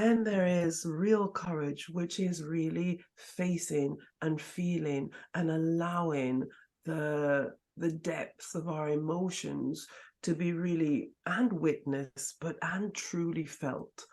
then there is real courage, which is really facing and feeling and allowing the depths of our emotions to be really and witnessed, but and truly felt.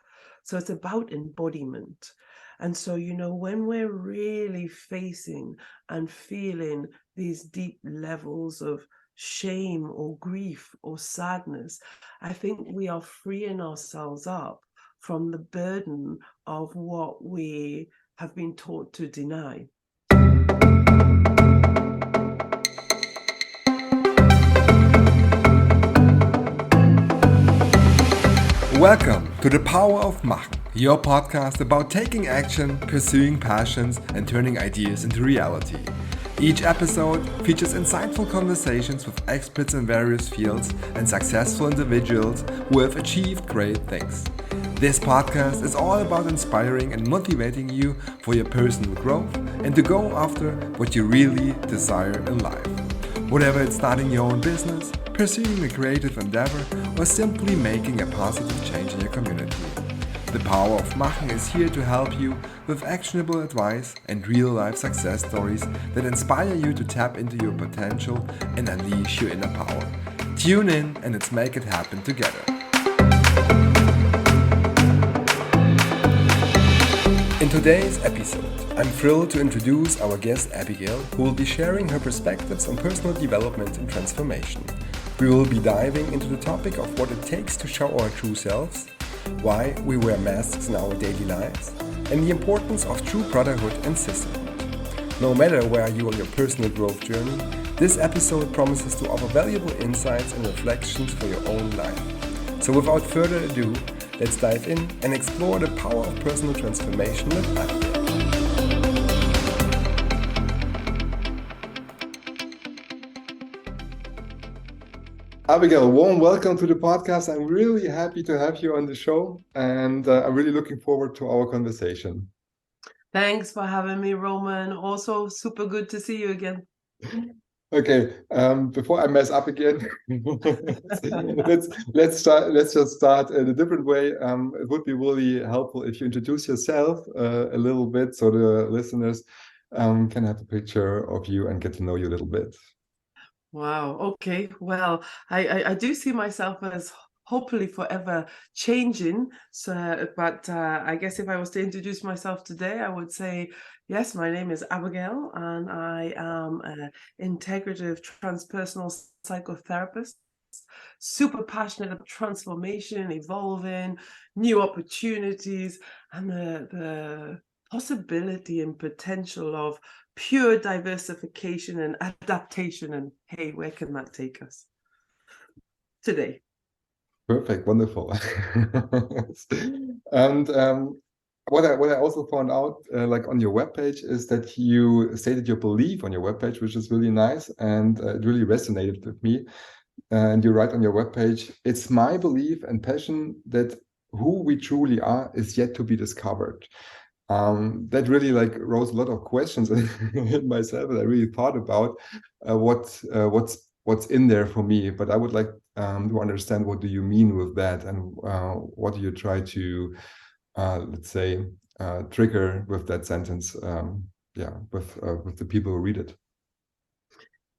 So it's about embodiment. And so, when we're really facing and feeling these deep levels of shame or grief or sadness, I think we are freeing ourselves up from the burden of what we have been taught to deny. Welcome to The Power of Machen, your podcast about taking action, pursuing passions, and turning ideas into reality. Each episode features insightful conversations with experts in various fields and successful individuals who have achieved great things. This podcast is all about inspiring and motivating you for your personal growth and to go after what you really desire in life. Whether it's starting your own business, pursuing a creative endeavor, or simply making a positive change in your community. The Power of Machen is here to help you with actionable advice and real-life success stories that inspire you to tap into your potential and unleash your inner power. Tune in and let's make it happen together. In today's episode, I'm thrilled to introduce our guest Abigail, who will be sharing her perspectives on personal development and transformation. We will be diving into the topic of what it takes to show our true selves, why we wear masks in our daily lives, and the importance of true brotherhood and sisterhood. No matter where you are on your personal growth journey, this episode promises to offer valuable insights and reflections for your own life. So without further ado, let's dive in and explore the power of personal transformation with Abigail. Abigail, warm welcome to the podcast. I'm really happy to have you on the show, and I'm really looking forward to our conversation. Thanks for having me, Roman. Also, super good to see you again. Okay, before I mess up again, let's just start in a different way. It would be really helpful if you introduce yourself a little bit, so the listeners can have a picture of you and get to know you a little bit. Wow. Okay. Well, I do see myself as hopefully forever changing. So, but I guess if I was to introduce myself today, I would say, yes, my name is Abigail, and I am an integrative transpersonal psychotherapist. Super passionate about transformation, evolving, new opportunities, and the possibility and potential of pure diversification and adaptation. And hey, where can that take us today? Perfect, wonderful. And what I also found out, like on your webpage, is that you stated your belief on your webpage, which is really nice, and it really resonated with me. And you write on your webpage, "It's my belief and passion that who we truly are is yet to be discovered." That really like rose a lot of questions in myself, and I really thought about what's in there for me. But I would like to understand, what do you mean with that, and what do you try to let's say trigger with that sentence? With the people who read it.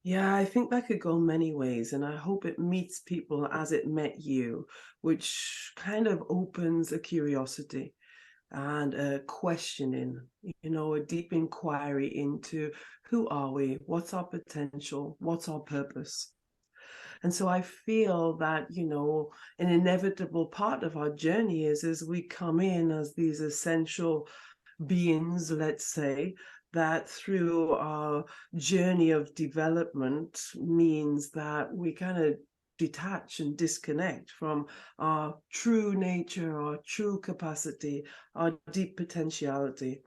Yeah, I think that could go many ways, and I hope it meets people as it met you, which kind of opens a curiosity and a questioning, a deep inquiry into who are we, what's our potential, what's our purpose. And so I feel that, an inevitable part of our journey is as we come in as these essential beings, let's say, that through our journey of development means that we kind of detach and disconnect from our true nature, our true capacity, our deep potentiality.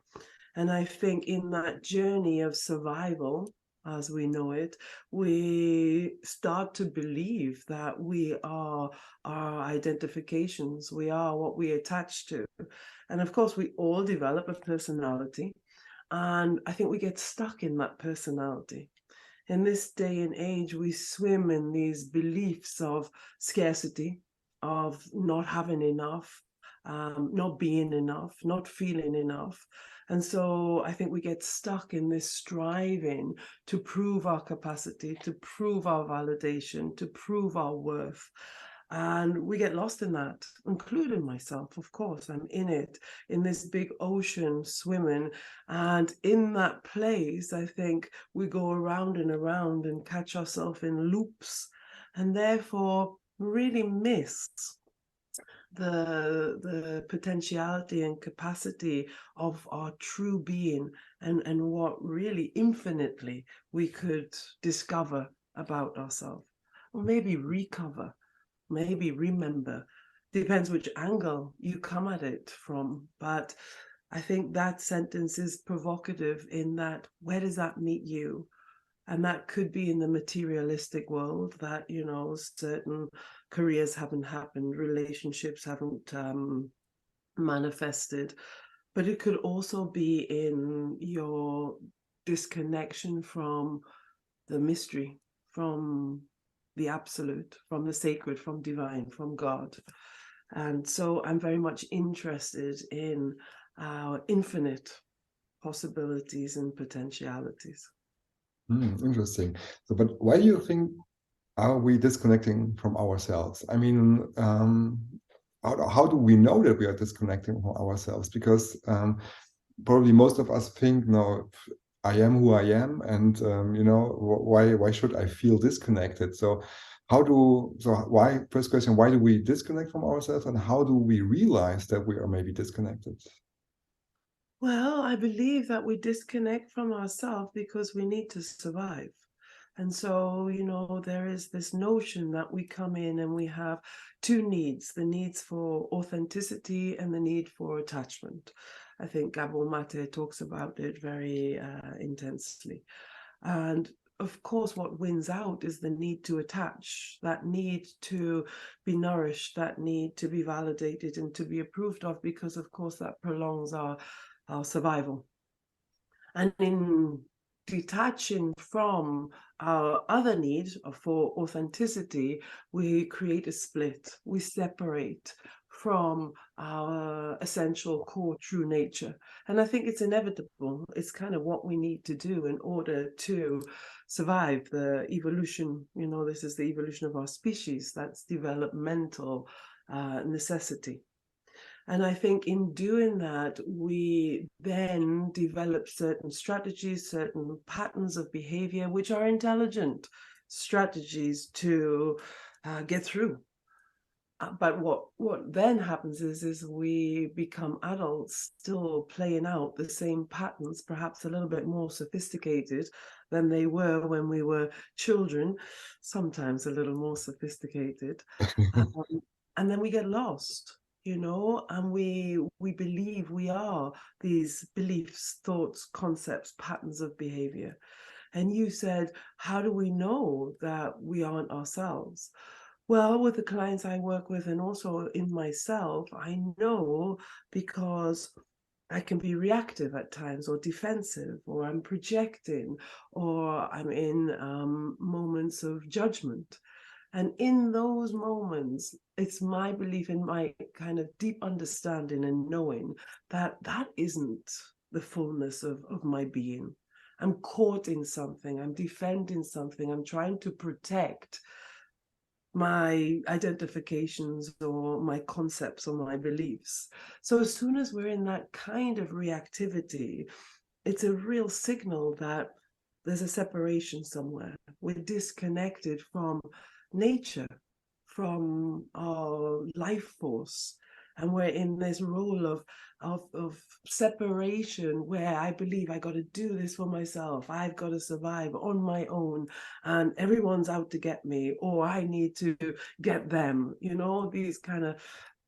And I think in that journey of survival, as we know it, we start to believe that we are our identifications, we are what we attach to. And of course, we all develop a personality. And I think we get stuck in that personality. In this day and age, we swim in these beliefs of scarcity, of not having enough, not being enough, not feeling enough. And so I think we get stuck in this striving to prove our capacity, to prove our validation, to prove our worth. And we get lost in that, including myself, of course. I'm in it, in this big ocean swimming. And in that place, I think we go around and catch ourselves in loops, and therefore really miss the potentiality and capacity of our true being, and what really infinitely we could discover about ourselves, or maybe recover, maybe remember. Depends which angle you come at it from. But I think that sentence is provocative in that, where does that meet you? And that could be in the materialistic world, that, you know, certain careers haven't happened, relationships haven't manifested. But it could also be in your disconnection from the mystery, from the absolute, from the sacred, from divine, from God. And so I'm very much interested in our infinite possibilities and potentialities. Interesting. So, but why do you think are we disconnecting from ourselves? I mean, how do we know that we are disconnecting from ourselves? Because probably most of us think, no, I am who I am, and you know, why should I feel disconnected? So why, first question, why do we disconnect from ourselves, and how do we realize that we are maybe disconnected? Well, I believe that we disconnect from ourselves because we need to survive. And so, you know, there is this notion that we come in and we have two needs, the needs for authenticity and the need for attachment. I think Gabor Mate talks about it very intensely. And of course, what wins out is the need to attach, that need to be nourished, that need to be validated and to be approved of, because of course that prolongs our survival. And in detaching from our other need for authenticity, we create a split, we separate from our essential core true nature. And I think it's inevitable. It's kind of what we need to do in order to survive the evolution. You know, this is the evolution of our species. That's developmental necessity. And I think in doing that, we then develop certain strategies, certain patterns of behavior, which are intelligent strategies to get through. But what then happens is we become adults still playing out the same patterns, perhaps a little bit more sophisticated than they were when we were children, sometimes a little more sophisticated. And then we get lost, you know, and we believe we are these beliefs, thoughts, concepts, patterns of behavior. And you said, how do we know that we aren't ourselves? Well, with the clients I work with and also in myself, I know because I can be reactive at times, or defensive, or I'm projecting, or I'm in moments of judgment. And in those moments, it's my belief, in my kind of deep understanding and knowing that that isn't the fullness of my being. I'm caught in something, I'm defending something, I'm trying to protect my identifications or my concepts or my beliefs. So as soon as we're in that kind of reactivity, it's a real signal that there's a separation somewhere. We're disconnected from nature, from our life force, and we're in this role of separation, where I believe I got to do this for myself, I've got to survive on my own, and everyone's out to get me, or I need to get them, you know, these kind of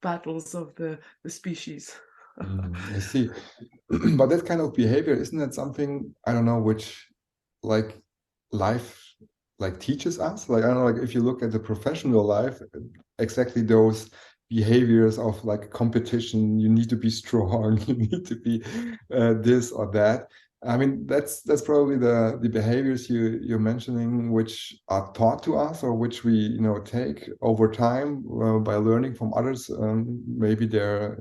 battles of the species. I see. But that kind of behavior, isn't that something, I don't know, which like life like teaches us? Like, I don't know, like if you look at the professional life, exactly those behaviors of like competition, you need to be strong, you need to be this or that. I mean, that's probably the behaviors you're mentioning, which are taught to us or which we take over time by learning from others. Maybe they're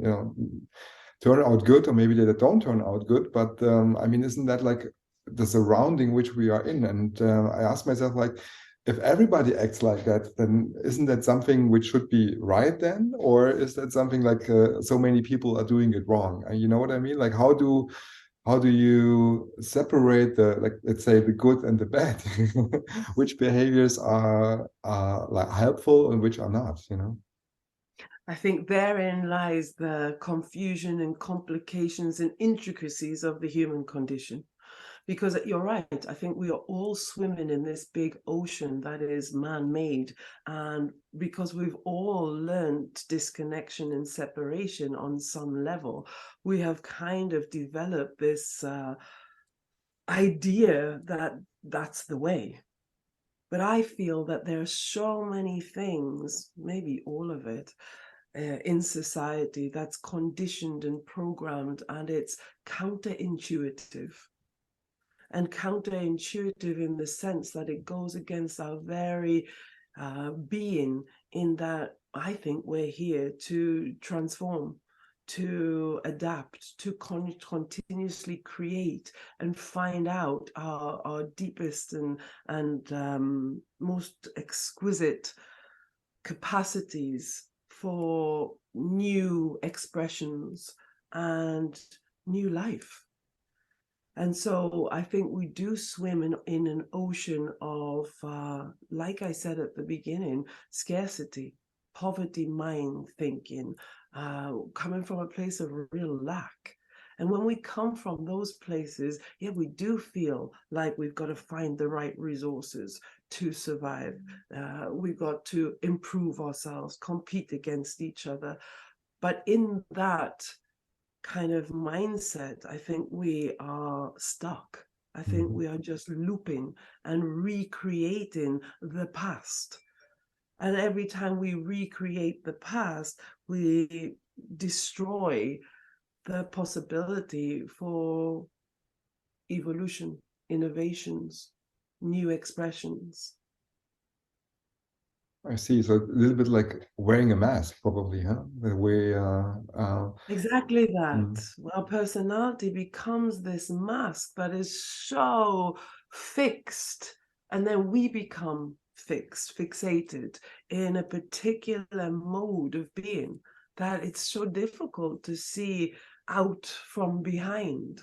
turn out good, or maybe they don't turn out good. But I mean, isn't that like the surrounding which we are in? And I ask myself, like, if everybody acts like that, then isn't that something which should be right then, or is that something like so many people are doing it wrong? You know what I mean? Like, how do you separate the, like, let's say, the good and the bad? Which behaviors are like helpful and which are not, I think therein lies the confusion and complications and intricacies of the human condition. Because you're right, I think we are all swimming in this big ocean that is man-made. And because we've all learned disconnection and separation on some level, we have kind of developed this idea that that's the way. But I feel that there are so many things, maybe all of it, in society that's conditioned and programmed, and it's counterintuitive. And counterintuitive in the sense that it goes against our very being, in that I think we're here to transform, to adapt, to continuously create and find out our deepest and most exquisite capacities for new expressions and new life. And so I think we do swim in an ocean of, like I said at the beginning, scarcity, poverty mind thinking, coming from a place of real lack. And when we come from those places, yeah, we do feel like we've got to find the right resources to survive. We've got to improve ourselves, compete against each other. But in that kind of mindset, I think we are stuck. I think we are just looping and recreating the past. And every time we recreate the past, we destroy the possibility for evolution, innovations, new expressions. I see. So a little bit like wearing a mask, probably, huh? The way, Exactly that. mm, Our personality becomes this mask that is so fixed, and then we become fixated in a particular mode of being that it's so difficult to see out from behind.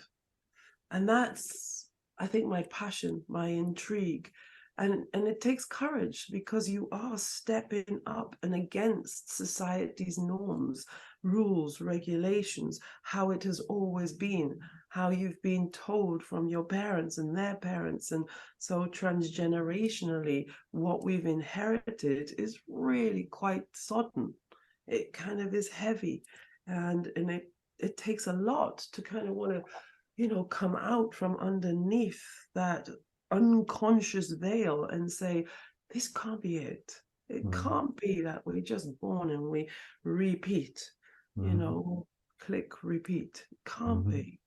And that's, I think, my passion, my intrigue. And it takes courage, because you are stepping up and against society's norms, rules, regulations, how it has always been, how you've been told from your parents and their parents. And so transgenerationally, what we've inherited is really quite sodden. It kind of is heavy, and it takes a lot to kind of want to come out from underneath that unconscious veil and say, this can't be it. It can't be that we're just born and we repeat, click, repeat. It can't be.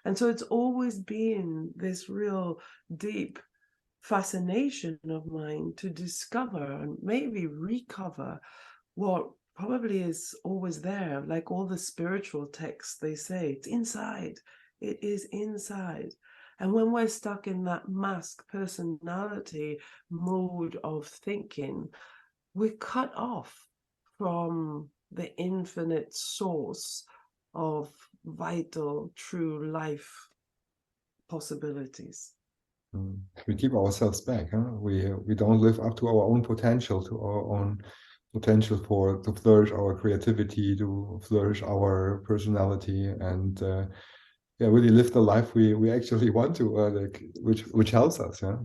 And so it's always been this real deep fascination of mine to discover and maybe recover what probably is always there. Like all the spiritual texts, they say it's inside. It is inside. And when we're stuck in that mask personality mode of thinking, we're cut off from the infinite source of vital, true life possibilities. we keep ourselves back, huh? We don't live up to our own potential, to our own potential to flourish our creativity, to flourish our personality, and yeah, really live the life we actually want to, like, which helps us. Yeah,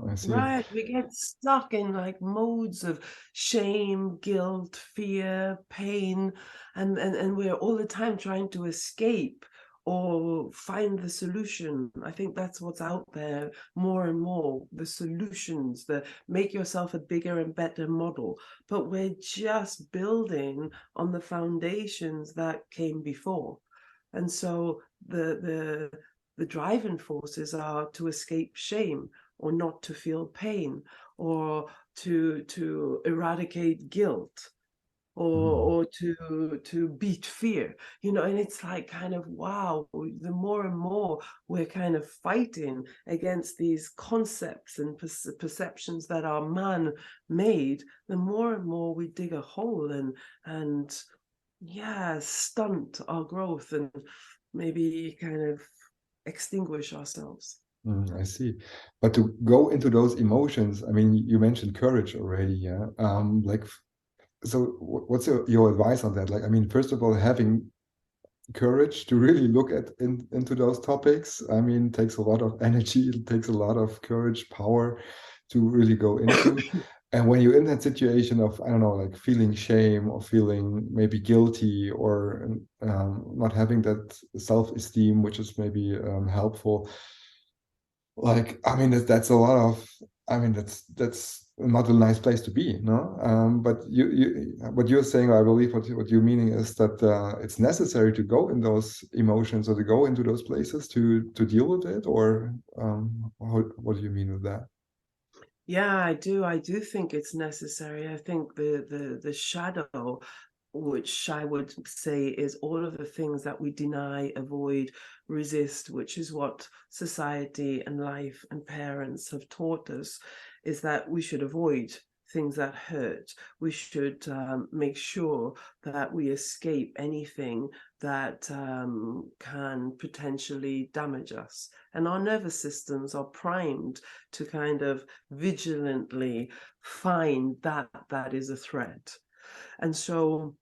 I see. Right, we get stuck in like modes of shame, guilt, fear, pain, and we're all the time trying to escape or find the solution. I think that's what's out there more and more, the solutions, the make yourself a bigger and better model. But we're just building on the foundations that came before. And so the the driving forces are to escape shame, or not to feel pain, or to eradicate guilt, or to beat fear, and it's like kind of, wow, the more and more we're kind of fighting against these concepts and perceptions that are man made, the more and more we dig a hole and yeah, stunt our growth and maybe kind of extinguish ourselves. I see. But to go into those emotions, I mean, you mentioned courage already, yeah. Like, so what's your advice on that? Like, I mean, first of all, having courage to really look into those topics, I mean, takes a lot of energy, it takes a lot of courage, power to really go into. And when you're in that situation of, I don't know, like feeling shame or feeling maybe guilty or not having that self-esteem, which is maybe helpful, like, I mean, that's a lot of, I mean, that's not a nice place to be, no? But what you're saying, I believe what you're meaning is that it's necessary to go in those emotions or to go into those places to deal with it, or what do you mean with that? Yeah, I do think it's necessary. I think the shadow, which I would say is all of the things that we deny, avoid, resist, which is what society and life and parents have taught us, is that we should avoid things that hurt. We should make sure that we escape anything that can potentially damage us. And our nervous systems are primed to kind of vigilantly find that is a threat. And so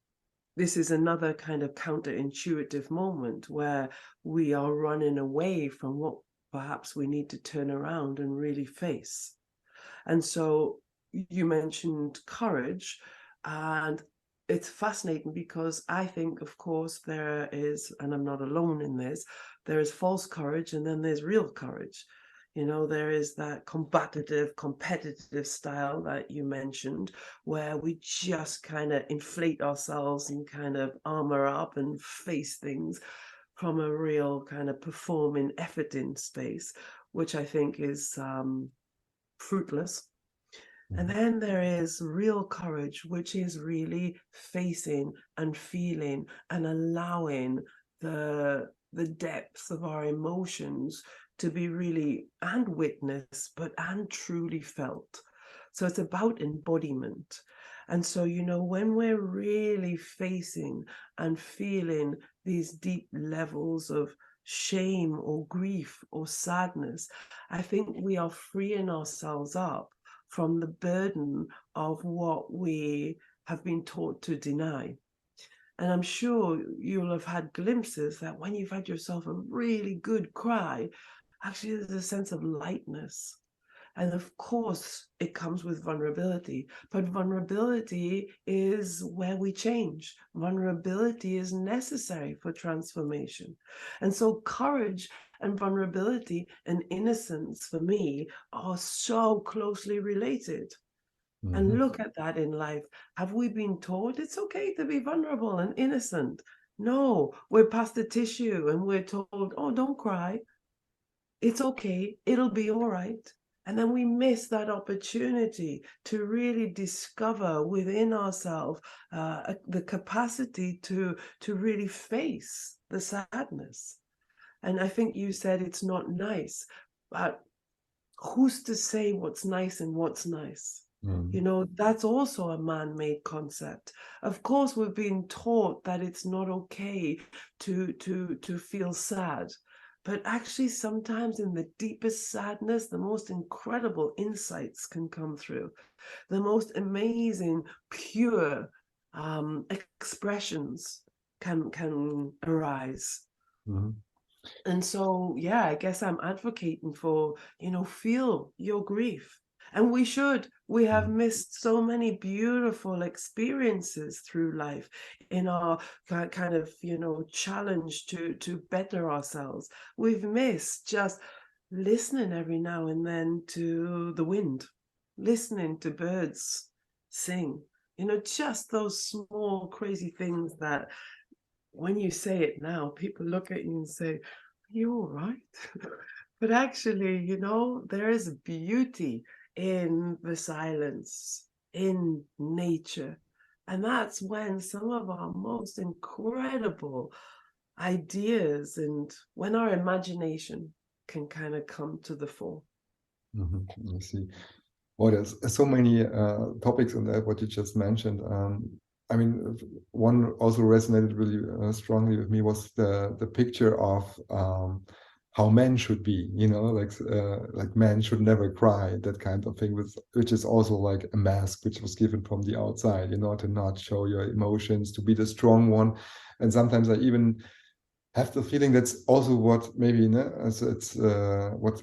this is another kind of counterintuitive moment where we are running away from what perhaps we need to turn around and really face. And so you mentioned courage, and it's fascinating because I think, of course, there is, and I'm not alone in this, there is false courage and then there's real courage. There is that combative, competitive style that you mentioned, where we just kind of inflate ourselves and kind of armor up and face things from a real kind of performing, efforting space, which I think is fruitless. And then there is real courage, which is really facing and feeling and allowing the depths of our emotions to be really and witnessed, but and truly felt. So it's about embodiment. And so, when we're really facing and feeling these deep levels of shame or grief or sadness, I think we are freeing ourselves up from the burden of what we have been taught to deny. And I'm sure you'll have had glimpses that when you've had yourself a really good cry, actually there's a sense of lightness. And of course, it comes with vulnerability, but vulnerability is where we change. Vulnerability is necessary for transformation. And so courage and vulnerability and innocence for me are so closely related. And look at that in life. Have we been taught it's okay to be vulnerable and innocent? No, we're past the tissue and we're told, oh, don't cry. It's okay. It'll be all right. And then we miss that opportunity to really discover within ourselves the capacity to really face the sadness. And I think you said it's not nice, but who's to say what's nice and what's nice? That's also a man-made concept. Of course, we've been taught that it's not okay to feel sad. But actually, sometimes in the deepest sadness, the most incredible insights can come through. The most amazing, pure expressions can arise. And so, yeah, I guess I'm advocating for, feel your grief. And we should. We have missed so many beautiful experiences through life in our kind of, challenge to better ourselves. We've missed just listening every now and then to the wind, listening to birds sing, just those small, crazy things that when you say it now, people look at you and say, You're right. But actually, there is beauty in the silence, in nature. And that's when some of our most incredible ideas and when our imagination can kind of come to the fore. I see. Well, there's so many topics in that, what you just mentioned. I mean, one also resonated really strongly with me was the picture of how men should be, like men should never cry, that kind of thing, which is also like a mask which was given from the outside, to not show your emotions, to be the strong one. And sometimes I even have the feeling that's also what maybe it's what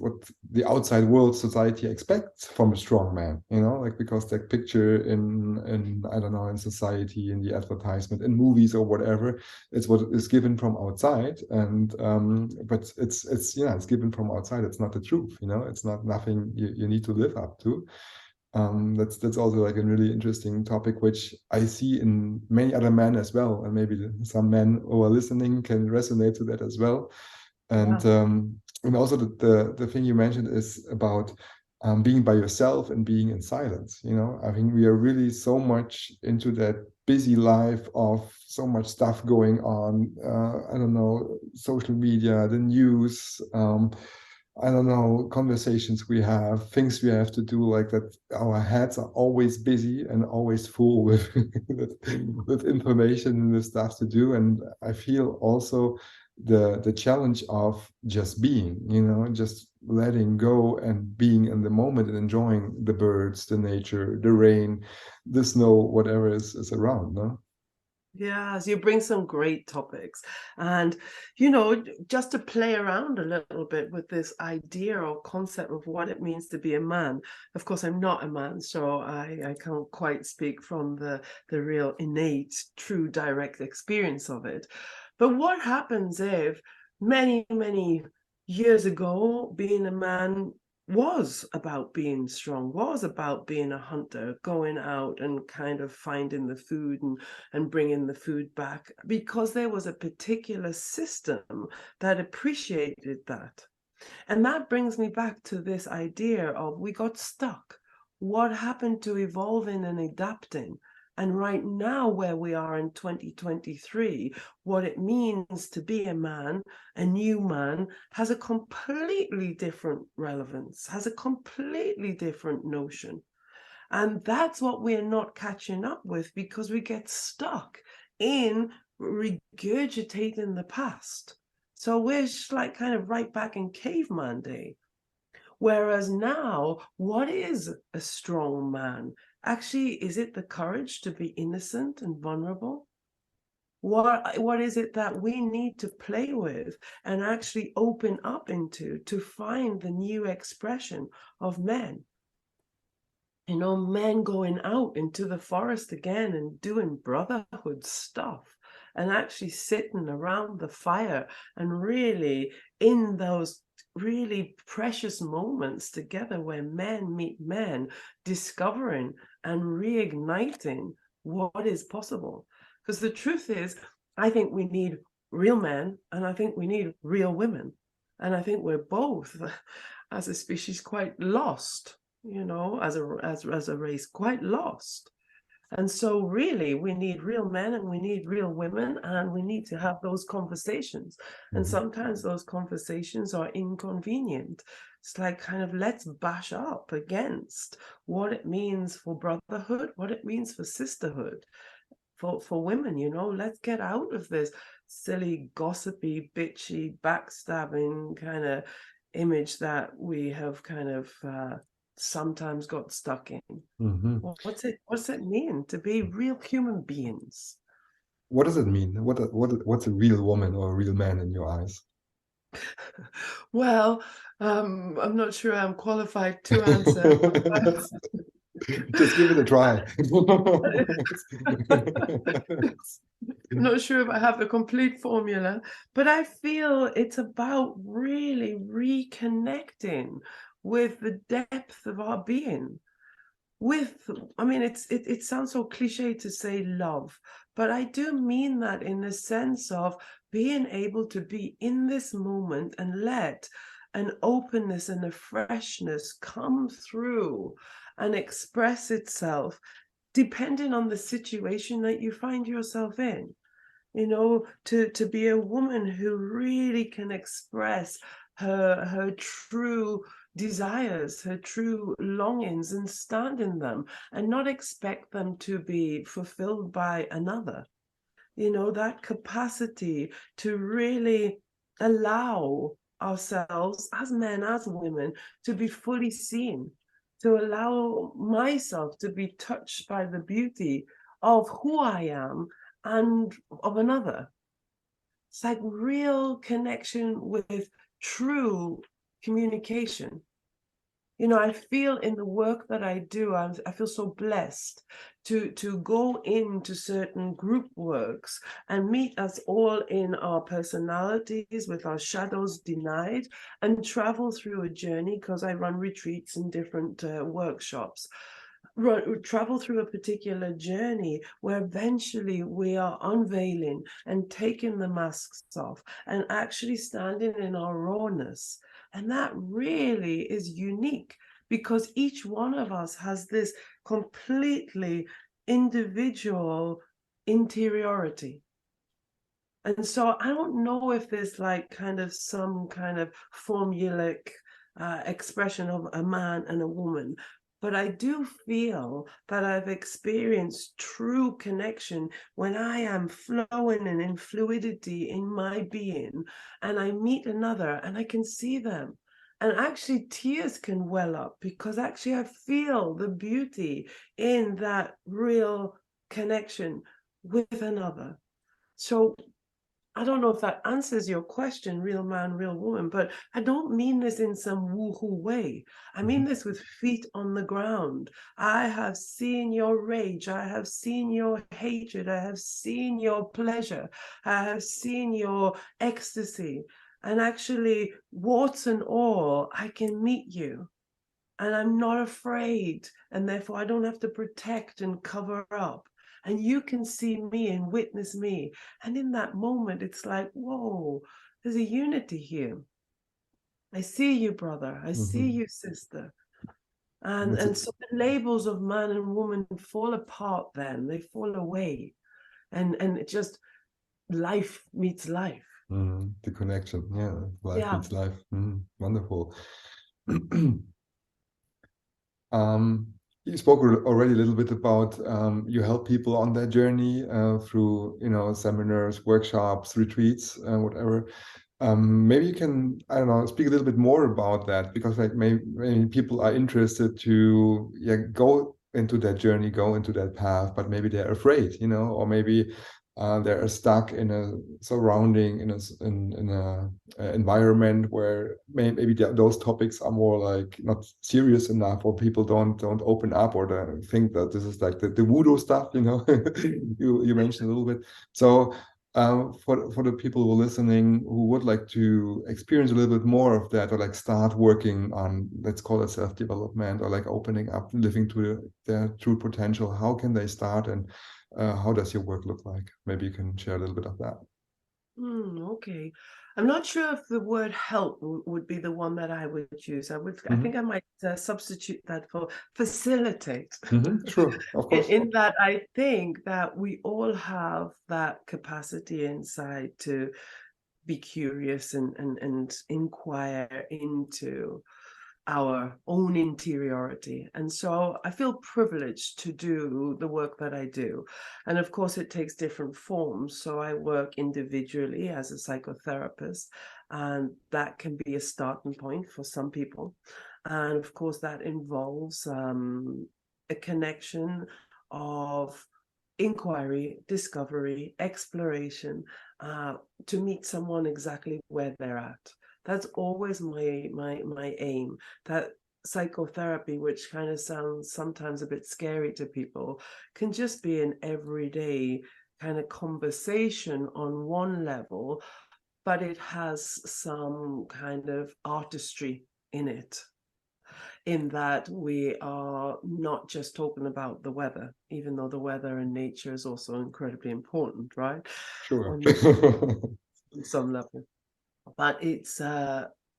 the outside world society expects from a strong man, like because that picture in I don't know, in society, in the advertisement, in movies or whatever, it's what is given from outside. And but it's given from outside. It's not the truth, it's not nothing you need to live up to. That's also like a really interesting topic, which I see in many other men as well, and maybe some men who are listening can resonate to that as well. Yeah. And also the thing you mentioned is about being by yourself and being in silence. I think we are really so much into that busy life of so much stuff going on. I don't know, social media, the news. I don't know, conversations we have, things we have to do, like that. Our heads are always busy and always full with with information and with stuff to do. And I feel also the challenge of just being, just letting go and being in the moment and enjoying the birds, the nature, the rain, the snow, whatever is around, no? Yes, you bring some great topics. And, just to play around a little bit with this idea or concept of what it means to be a man. Of course, I'm not a man, so I can't quite speak from the real innate, true, direct experience of it. But what happens if many, many years ago, being a man was about being strong, was about being a hunter, going out and kind of finding the food and bringing the food back because there was a particular system that appreciated that. And that brings me back to this idea of we got stuck. What happened to evolving and adapting? And right now, where we are in 2023, what it means to be a man, a new man, has a completely different relevance, has a completely different notion. And that's what we're not catching up with because we get stuck in regurgitating the past. So we're just like kind of right back in caveman day. Whereas now, what is a strong man? Actually, is it the courage to be innocent and vulnerable? What is it that we need to play with and actually open up into to find the new expression of men? Men going out into the forest again and doing brotherhood stuff and actually sitting around the fire and really in those really precious moments together where men meet men, discovering and reigniting what is possible. Because the truth is, I think we need real men and I think we need real women. And I think we're both, as a species, quite lost, as a race, quite lost. And so really we need real men and we need real women and we need to have those conversations. And sometimes those conversations are inconvenient. It's like kind of let's bash up against what it means for brotherhood, what it means for sisterhood, for women, let's get out of this silly, gossipy, bitchy, backstabbing kind of image that we have kind of sometimes got stuck in. What's it mean to be real human beings? What does it mean? What's a real woman or a real man in your eyes? Well, I'm not sure I'm qualified to answer. Just give it a try. I'm not sure if I have the complete formula, but I feel it's about really reconnecting with the depth of our being. It sounds so cliche to say love, but I do mean that in the sense of being able to be in this moment and let an openness and a freshness come through and express itself depending on the situation that you find yourself in. To be a woman who really can express her true desires, her true longings, and stand in them and not expect them to be fulfilled by another. That capacity to really allow ourselves as men, as women, to be fully seen, to allow myself to be touched by the beauty of who I am and of another. It's like real connection with true communication. I feel in the work that I do, I feel so blessed to go into certain group works and meet us all in our personalities with our shadows denied and travel through a journey, because I run retreats and different workshops. Travel through a particular journey where eventually we are unveiling and taking the masks off and actually standing in our rawness. And that really is unique, because each one of us has this completely individual interiority. And so I don't know if there's like kind of some kind of formulaic expression of a man and a woman, but I do feel that I've experienced true connection when I am flowing and in fluidity in my being, and I meet another and I can see them. And actually tears can well up, because actually I feel the beauty in that real connection with another. So I don't know if that answers your question, real man, real woman, but I don't mean this in some woohoo way. I mean this with feet on the ground. I have seen your rage. I have seen your hatred. I have seen your pleasure. I have seen your ecstasy. And actually, warts and all, I can meet you. And I'm not afraid. And therefore, I don't have to protect and cover up. And you can see me and witness me. And in that moment, it's like, whoa, there's a unity here. I see you, brother. I see you, sister. And so the labels of man and woman fall apart then. They fall away. And it just, life meets life. The connection, yeah, life Yeah. meets life. Wonderful. You spoke already a little bit about you help people on their journey through seminars, workshops, retreats, whatever. Maybe you can, I don't know, speak a little bit more about that, because like maybe people are interested to go into that journey, go into that path, but maybe they're afraid, or maybe they're stuck in a surrounding in a environment where maybe those topics are more like not serious enough, or people don't open up, or they think that this is like the voodoo stuff, you mentioned a little bit. So for the people who are listening, who would like to experience a little bit more of that, or like start working on, let's call it self-development, or like opening up, living to their true potential, how can they start, and how does your work look like? Maybe you can share a little bit of that. Okay. I'm not sure if the word help would be the one that I would choose. I think I might substitute that for facilitate. Sure, of course. In that I think that we all have that capacity inside to be curious and inquire into our own interiority. And so I feel privileged to do the work that I do. And of course, it takes different forms. So I work individually as a psychotherapist, and that can be a starting point for some people. And of course, that involves a connection of inquiry, discovery, exploration, to meet someone exactly where they're at. That's always my aim. That psychotherapy, which kind of sounds sometimes a bit scary to people, can just be an everyday kind of conversation on one level, but it has some kind of artistry in it, in that we are not just talking about the weather, even though the weather and nature is also incredibly important, right? Sure. on some level. But it's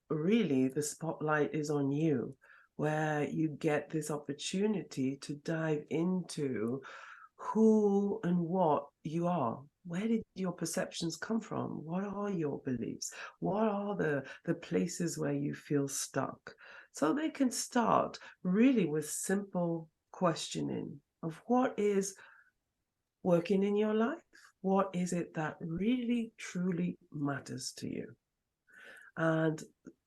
really the spotlight is on you, where you get this opportunity to dive into who and what you are. Where did your perceptions come from? What are your beliefs? What are the places where you feel stuck? So they can start really with simple questioning of what is working in your life? What is it that really, truly matters to you? And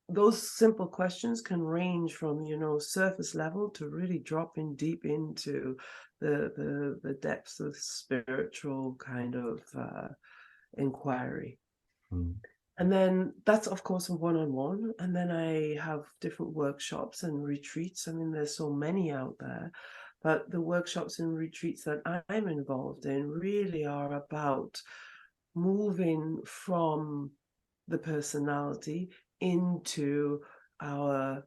those simple questions can range from, surface level to really dropping deep into the depths of spiritual kind of inquiry. Mm. And then that's, of course, a one-on-one. And then I have different workshops and retreats. I mean, there's so many out there. But the workshops and retreats that I'm involved in really are about moving from the personality into our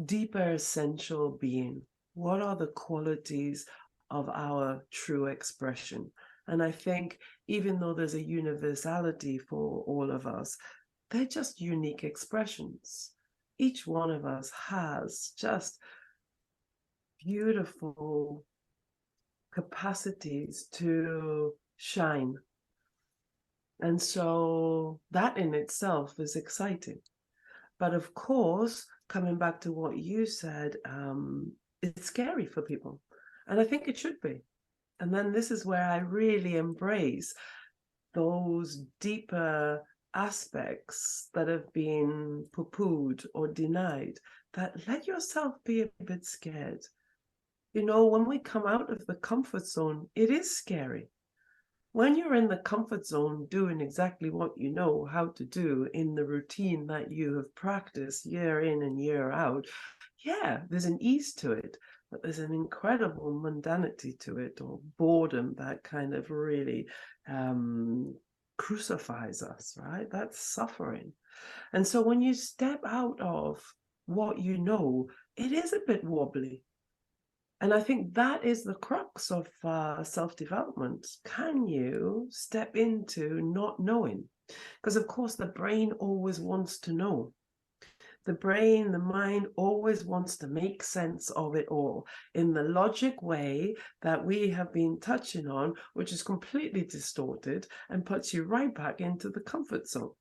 deeper essential being. What are the qualities of our true expression? And I think even though there's a universality for all of us, they're just unique expressions. Each one of us has just beautiful capacities to shine. And so that in itself is exciting. But of course, coming back to what you said, it's scary for people. And I think it should be. And then this is where I really embrace those deeper aspects that have been poo-pooed or denied, that let yourself be a bit scared. When we come out of the comfort zone, it is scary. When you're in the comfort zone doing exactly what you know how to do in the routine that you have practiced year in and year out, yeah, there's an ease to it, but there's an incredible mundanity to it, or boredom that kind of really crucifies us, right? That's suffering. And so when you step out of what you know, it is a bit wobbly. And I think that is the crux of self-development. Can you step into not knowing? Because, of course, the brain always wants to know. The brain, the mind always wants to make sense of it all in the logic way that we have been touching on, which is completely distorted and puts you right back into the comfort zone.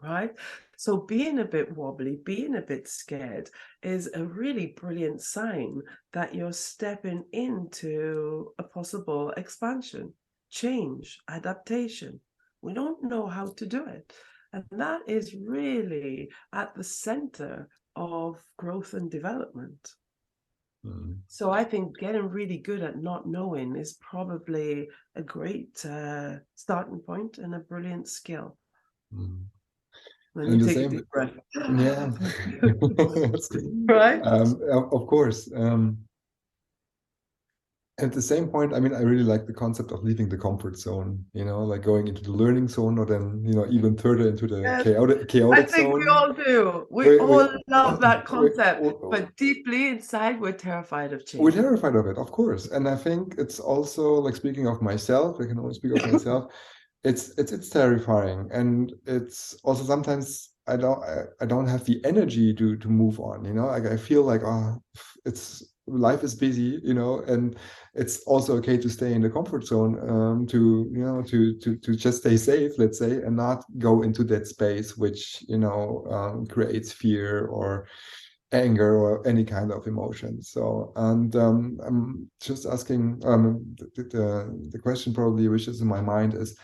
Right? So being a bit wobbly, being a bit scared is a really brilliant sign that you're stepping into a possible expansion, change, adaptation. We don't know how to do it. And that is really at the center of growth and development. Mm. So I think getting really good at not knowing is probably a great starting point and a brilliant skill. Mm. When And you the take a same, deep breath. yeah, that's good. Right? Of course. At the same point, I mean, I really like the concept of leaving the comfort zone, like going into the learning zone, or then, even further into the Yes. chaotic I chaotic think we zone. all do. We We, all love that we, concept, we, but deeply inside, we're terrified of we're change. terrified of it, of course. And I think it's also, like, speaking of myself, I can only speak of myself. It's terrifying, and it's also sometimes I don't have the energy to move on. Like, I feel like, it's life is busy, and it's also okay to stay in the comfort zone, to just stay safe, let's say, and not go into that space which creates fear or anger or any kind of emotion. So, and I'm just asking, the question probably which is in my mind is,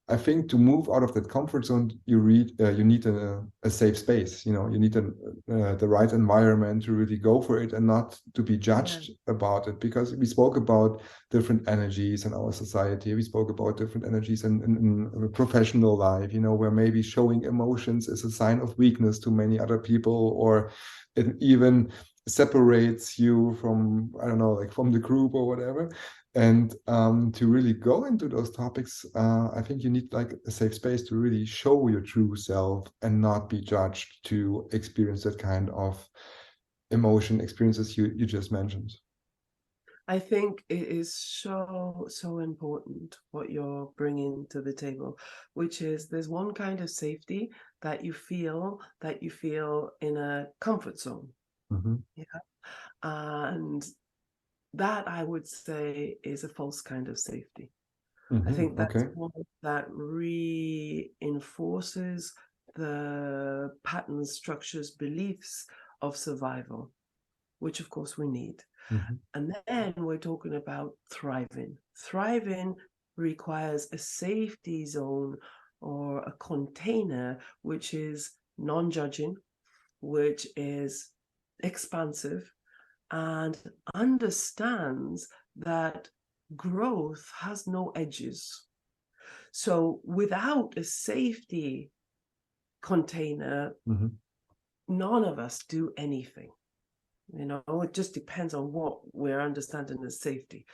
I think to move out of that comfort zone, you need a safe space. You need the right environment to really go for it and not to be judged about it. Because we spoke about different energies in our society. We spoke about different energies in professional life. Where maybe showing emotions is a sign of weakness to many other people, or it even separates you from, I don't know, like from the group or whatever. And to really go into those topics, I think you need like a safe space to really show your true self and not be judged to experience that kind of emotion experiences you just mentioned. I think it is so important what you're bringing to the table, which is there's one kind of safety that you feel in a comfort zone. Mm-hmm. Yeah. And that I would say is a false kind of safety. I Mm-hmm. think that's Okay. one that reinforces the patterns, structures, beliefs of survival, which of course we need. Mm-hmm. And then we're talking about thriving. Thriving requires a safety zone or a container which is non-judging, which is expansive, and understands that growth has no edges. So without a safety container, Mm-hmm. none of us do anything. It just depends on what we're understanding as safety.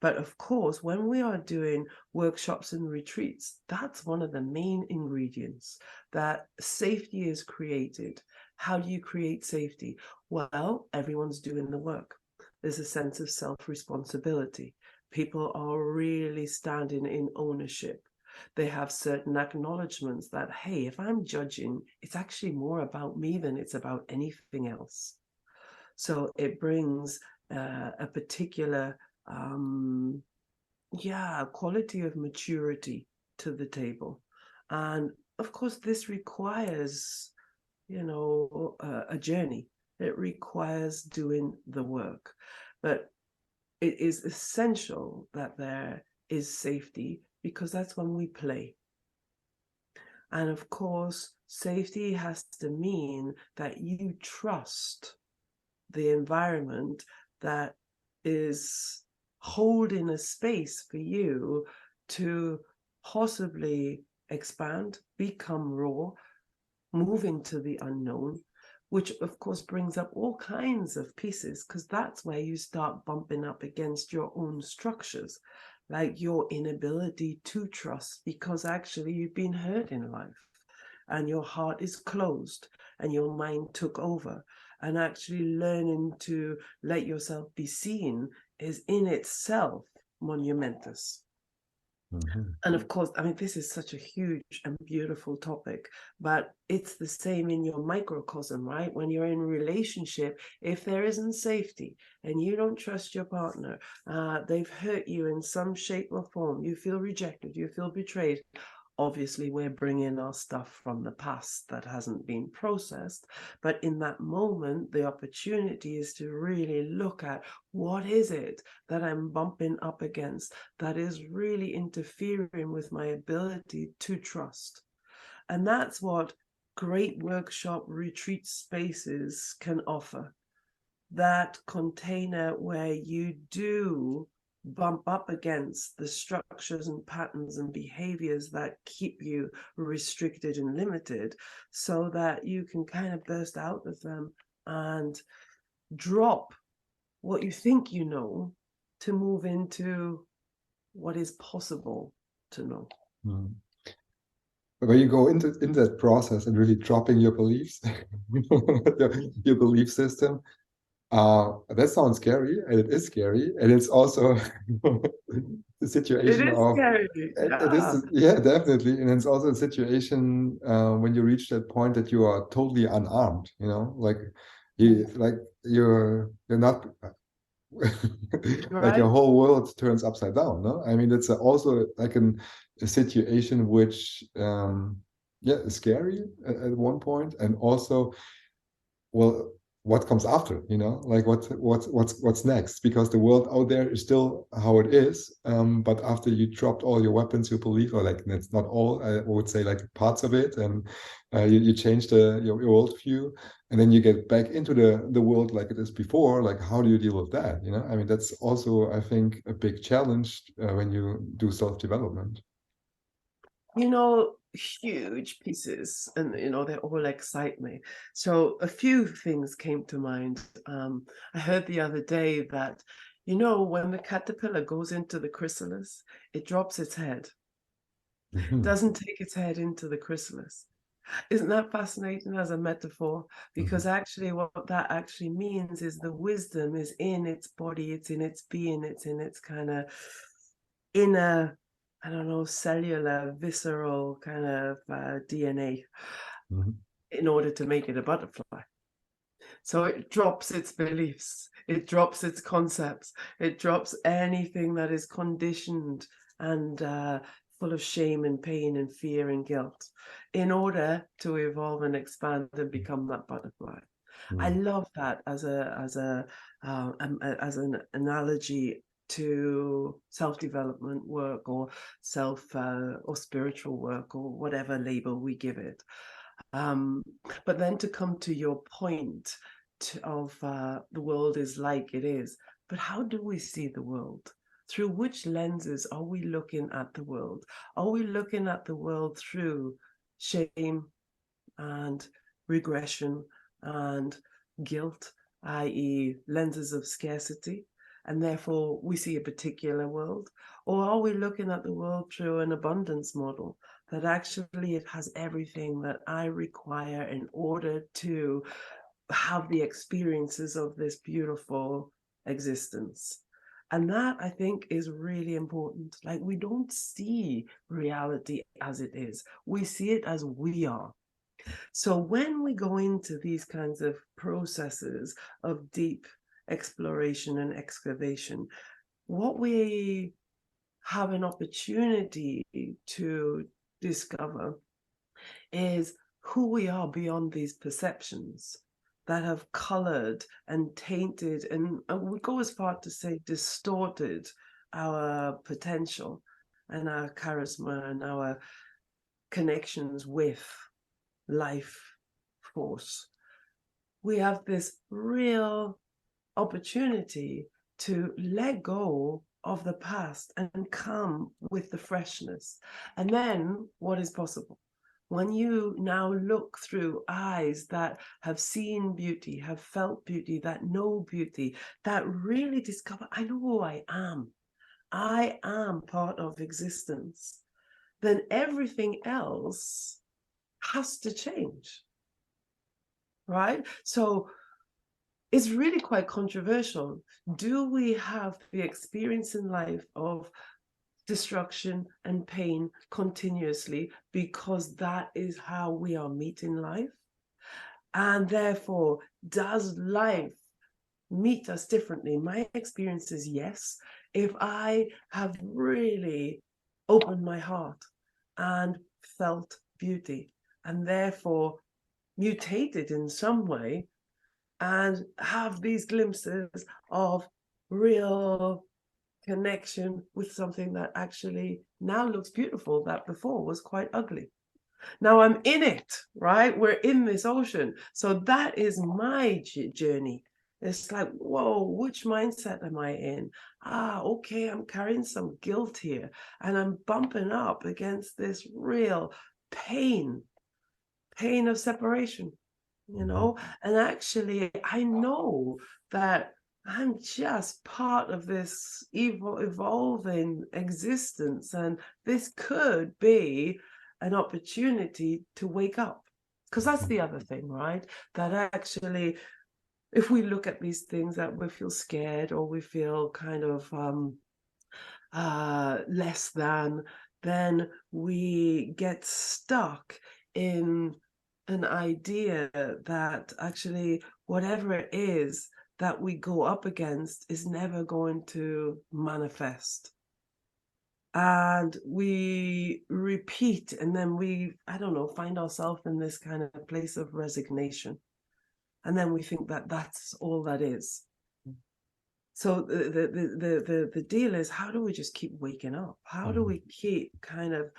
But of course, when we are doing workshops and retreats, that's one of the main ingredients, that safety is created. How do you create safety? Well, everyone's doing the work. There's a sense of self-responsibility. People are really standing in ownership. They have certain acknowledgements that, hey, if I'm judging, it's actually more about me than it's about anything else. So it brings a particular, quality of maturity to the table. And of course, this requires, a journey. It requires doing the work. But it is essential that there is safety, because that's when we play. And of course, safety has to mean that you trust the environment that is holding a space for you to possibly expand, become raw, move into the unknown, which of course brings up all kinds of pieces, because that's where you start bumping up against your own structures, like your inability to trust, because actually you've been hurt in life and your heart is closed and your mind took over. And actually learning to let yourself be seen is in itself monumentous. Mm-hmm. And of course, I mean, this is such a huge and beautiful topic, but it's the same in your microcosm, right? When you're in a relationship, if there isn't safety and you don't trust your partner, they've hurt you in some shape or form, you feel rejected, you feel betrayed. Obviously, we're bringing our stuff from the past that hasn't been processed. But in that moment, the opportunity is to really look at, what is it that I'm bumping up against that is really interfering with my ability to trust? And that's what great workshop retreat spaces can offer. That container where you do bump up against the structures and patterns and behaviors that keep you restricted and limited, so that you can kind of burst out of them and drop what you think you know to move into what is possible to know. Mm-hmm. When you go into in that process and really dropping your beliefs, your belief system, that sounds scary, and it is scary, and it's also the It situation is of scary, it is, yeah. yeah, definitely, and it's also a situation when you reach that point that you are totally unarmed, like you're not like your Right. whole world turns upside down. No, I mean it's also like a situation which yeah, is scary at one point, and also, well, what comes after, like what's next, because the world out there is still how it is, but after you dropped all your weapons, you believe, or like that's not all, I would say, like parts of it, and you change your worldview, and then you get back into the world like it is before. Like, how do you deal with that? I mean, that's also, I think, a big challenge when you do self-development. Huge pieces, and they all excite me. So a few things came to mind. I heard the other day that when the caterpillar goes into the chrysalis, it drops its head, Mhm. doesn't take its head into the chrysalis. Isn't that fascinating as a metaphor? Mhm. Because actually what that actually means is the wisdom is in its body, it's in its being, it's in its kind of inner, I don't know, cellular, visceral kind of DNA Mhm. in order to make it a butterfly. So it drops its beliefs, it drops its concepts, it drops anything that is conditioned and full of shame and pain and fear and guilt in order to evolve and expand and become that butterfly. I Mhm. love that as an analogy to self-development work or or spiritual work or whatever label we give it. Um, but then to come to your point of the world is like it is, but how do we see the world? Through which lenses are we looking at the world? Are we looking at the world through shame and regression and guilt, i.e., lenses of scarcity, and therefore we see a particular world? Or are we looking at the world through an abundance model that actually it has everything that I require in order to have the experiences of this beautiful existence? And that I think is really important. Like, we don't see reality as it is, we see it as we are. So when we go into these kinds of processes of deep exploration and excavation, what we have an opportunity to discover is who we are beyond these perceptions that have colored and tainted, and we go as far to say distorted our potential and our charisma and our connections with life force. We have this real opportunity to let go of the past and come with the freshness. And then what is possible? When you now look through eyes that have seen beauty, have felt beauty, that know beauty, that really discover, I know who I am. I am part of existence. Then everything else has to change, right? So it's really quite controversial. Do we have the experience in life of destruction and pain continuously because that is how we are meeting life? And therefore, does life meet us differently? My experience is yes. If I have really opened my heart and felt beauty and therefore mutated in some way, and have these glimpses of real connection with something that actually now looks beautiful, that before was quite ugly. Now I'm in it, right? We're in this ocean. So that is my journey. It's like, whoa, which mindset am I in? Okay, I'm carrying some guilt here and I'm bumping up against this real pain of separation, Mhm. and actually I know that I'm just part of this evolving existence, and this could be an opportunity to wake up, because that's the other thing, right? That actually, if we look at these things that we feel scared or we feel kind of less than, then we get stuck in an idea that actually whatever it is that we go up against is never going to manifest. And we repeat, and then we, I don't know, find ourselves in this kind of place of resignation. And then we think that that's all that is. So the deal is, how do we just keep waking up? How do Mhm. we keep kind of,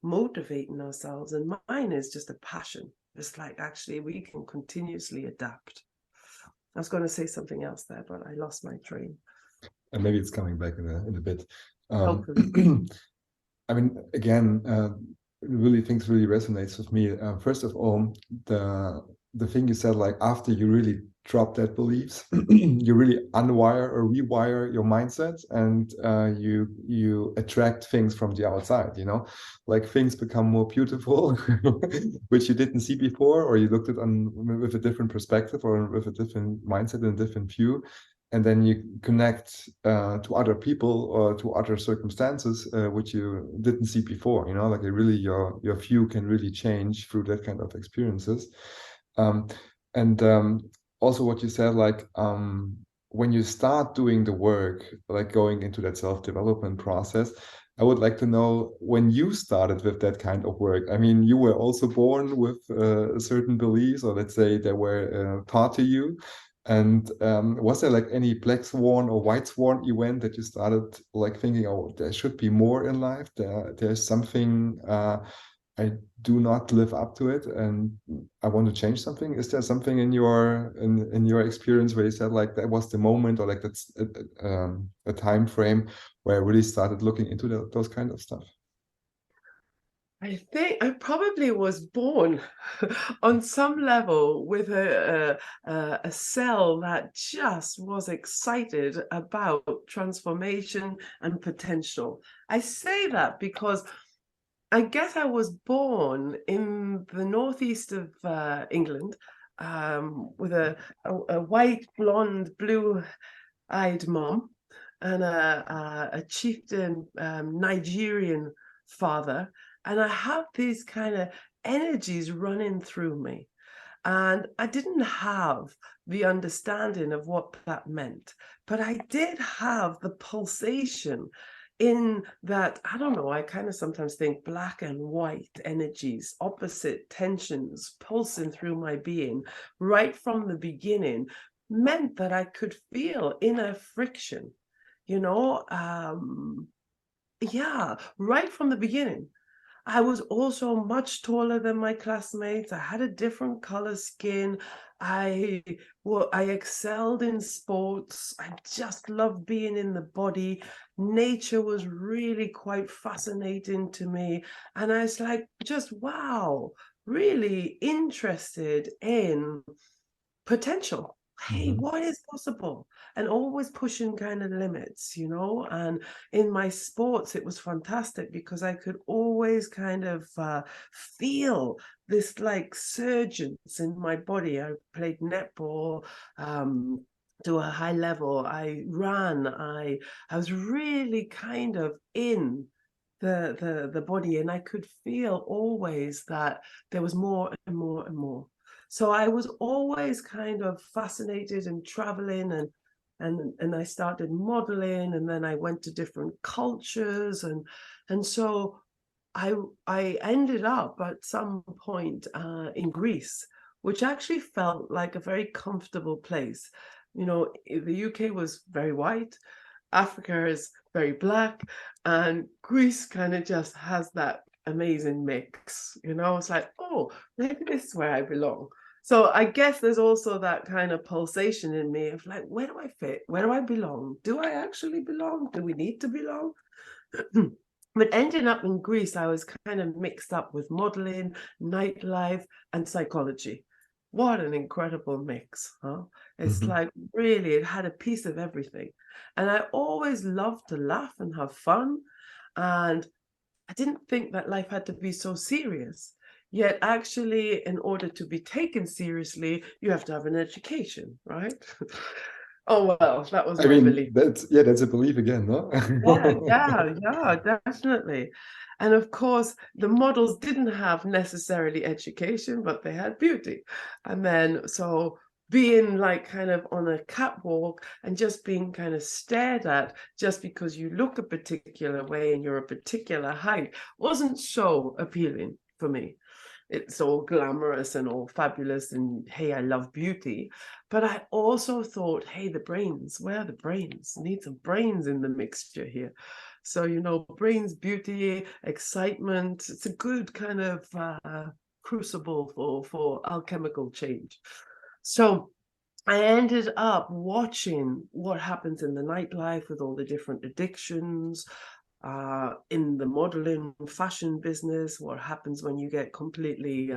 motivating ourselves? And mine is just a passion. It's like, actually, we can continuously adapt. I was going to say something else there, but I lost my train. And maybe it's coming back in a bit. Um, Hopefully. I mean, again, really things really resonates with me. First of all, the thing you said, like after you really drop that beliefs. You really unwire or rewire your mindset, and you attract things from the outside. Like things become more beautiful, which you didn't see before, or you looked at on with a different perspective or with a different mindset and a different view. And then you connect to other people or to other circumstances which you didn't see before. Like really your view can really change through that kind of experiences. Um, and Also what you said, like when you start doing the work, like going into that self-development process, I would like to know when you started with that kind of work. I mean, you were also born with certain beliefs, or let's say they were taught to you. And was there like any black swan or white swan event that you started like thinking, oh, there should be more in life. There's something I do not live up to it, and I want to change something. Is there something in your experience where you said like that was the moment, or like that's a time frame where I really started looking into those kind of stuff? I think I probably was born on some level with a cell that just was excited about transformation and potential. I say that because I guess I was born in the northeast of England with a white, blonde, blue-eyed mom and a chieftain Nigerian father. And I have these kind of energies running through me. And I didn't have the understanding of what that meant, but I did have the pulsation in that, I don't know, I kind of sometimes think black and white energies, opposite tensions pulsing through my being right from the beginning meant that I could feel inner friction, you know, yeah, right from the beginning. I was also much taller than my classmates. I had a different color skin. I excelled in sports. I just loved being in the body. Nature was really quite fascinating to me. And I was like, just wow, really interested in potential. Hey, Mm-hmm. what is possible? And always pushing kind of limits, And in my sports, it was fantastic because I could always kind of feel this like surgence in my body. I played netball to a high level. I ran. I was really kind of in the body, and I could feel always that there was more and more and more. So I was always kind of fascinated and traveling, and I started modeling, and then I went to different cultures, and so I ended up at some point in Greece, which actually felt like a very comfortable place. The UK was very white, Africa is very black, and Greece kind of just has that amazing mix. It's like, oh, maybe this is where I belong. So I guess there's also that kind of pulsation in me of like, where do I fit? Where do I belong? Do I actually belong? Do we need to belong? But ending up in Greece, I was kind of mixed up with modeling, nightlife, and psychology. What an incredible mix, huh? It's Mm-hmm. like really, it had a piece of everything. And I always loved to laugh and have fun. And I didn't think that life had to be so serious. Yet, actually, in order to be taken seriously, you have to have an education, right? Oh, well, that was I my mean, belief. that's a belief again, no? Yeah, definitely. And of course, the models didn't have necessarily education, but they had beauty. And then, so being like kind of on a catwalk and just being kind of stared at just because you look a particular way and you're a particular height wasn't so appealing for me. It's all glamorous and all fabulous, and hey, I love beauty. But I also thought, hey, the brains, where are the brains? Need some brains in the mixture here. So, brains, beauty, excitement. It's a good kind of crucible for alchemical change. So I ended up watching what happens in the nightlife with all the different addictions, in the modeling fashion business, what happens when you get completely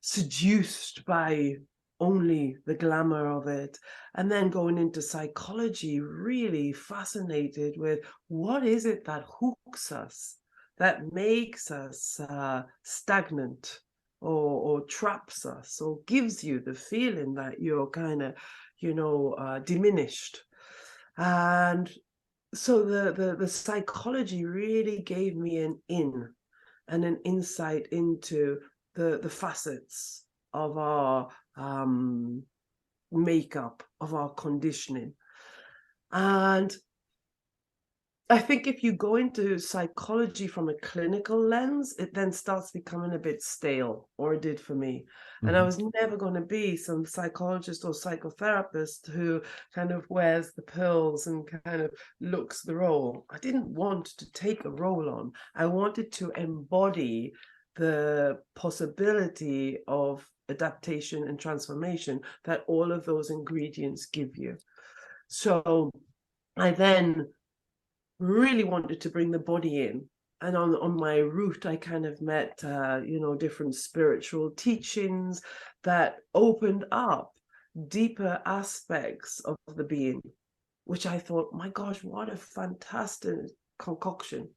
seduced by only the glamour of it. And then going into psychology, really fascinated with what is it that hooks us, that makes us stagnant, or traps us, or gives you the feeling that you're kind of, diminished. And so the psychology really gave me an in and an insight into the facets of our makeup, of our conditioning. And I think if you go into psychology from a clinical lens, it then starts becoming a bit stale, or it did for me. And I Mhm. was never going to be some psychologist or psychotherapist who kind of wears the pearls and kind of looks the role. I didn't want to take a role on. I wanted to embody the possibility of adaptation and transformation that all of those ingredients give you. So I then really wanted to bring the body in. And on my route, I kind of met, different spiritual teachings that opened up deeper aspects of the being, which I thought, my gosh, what a fantastic concoction,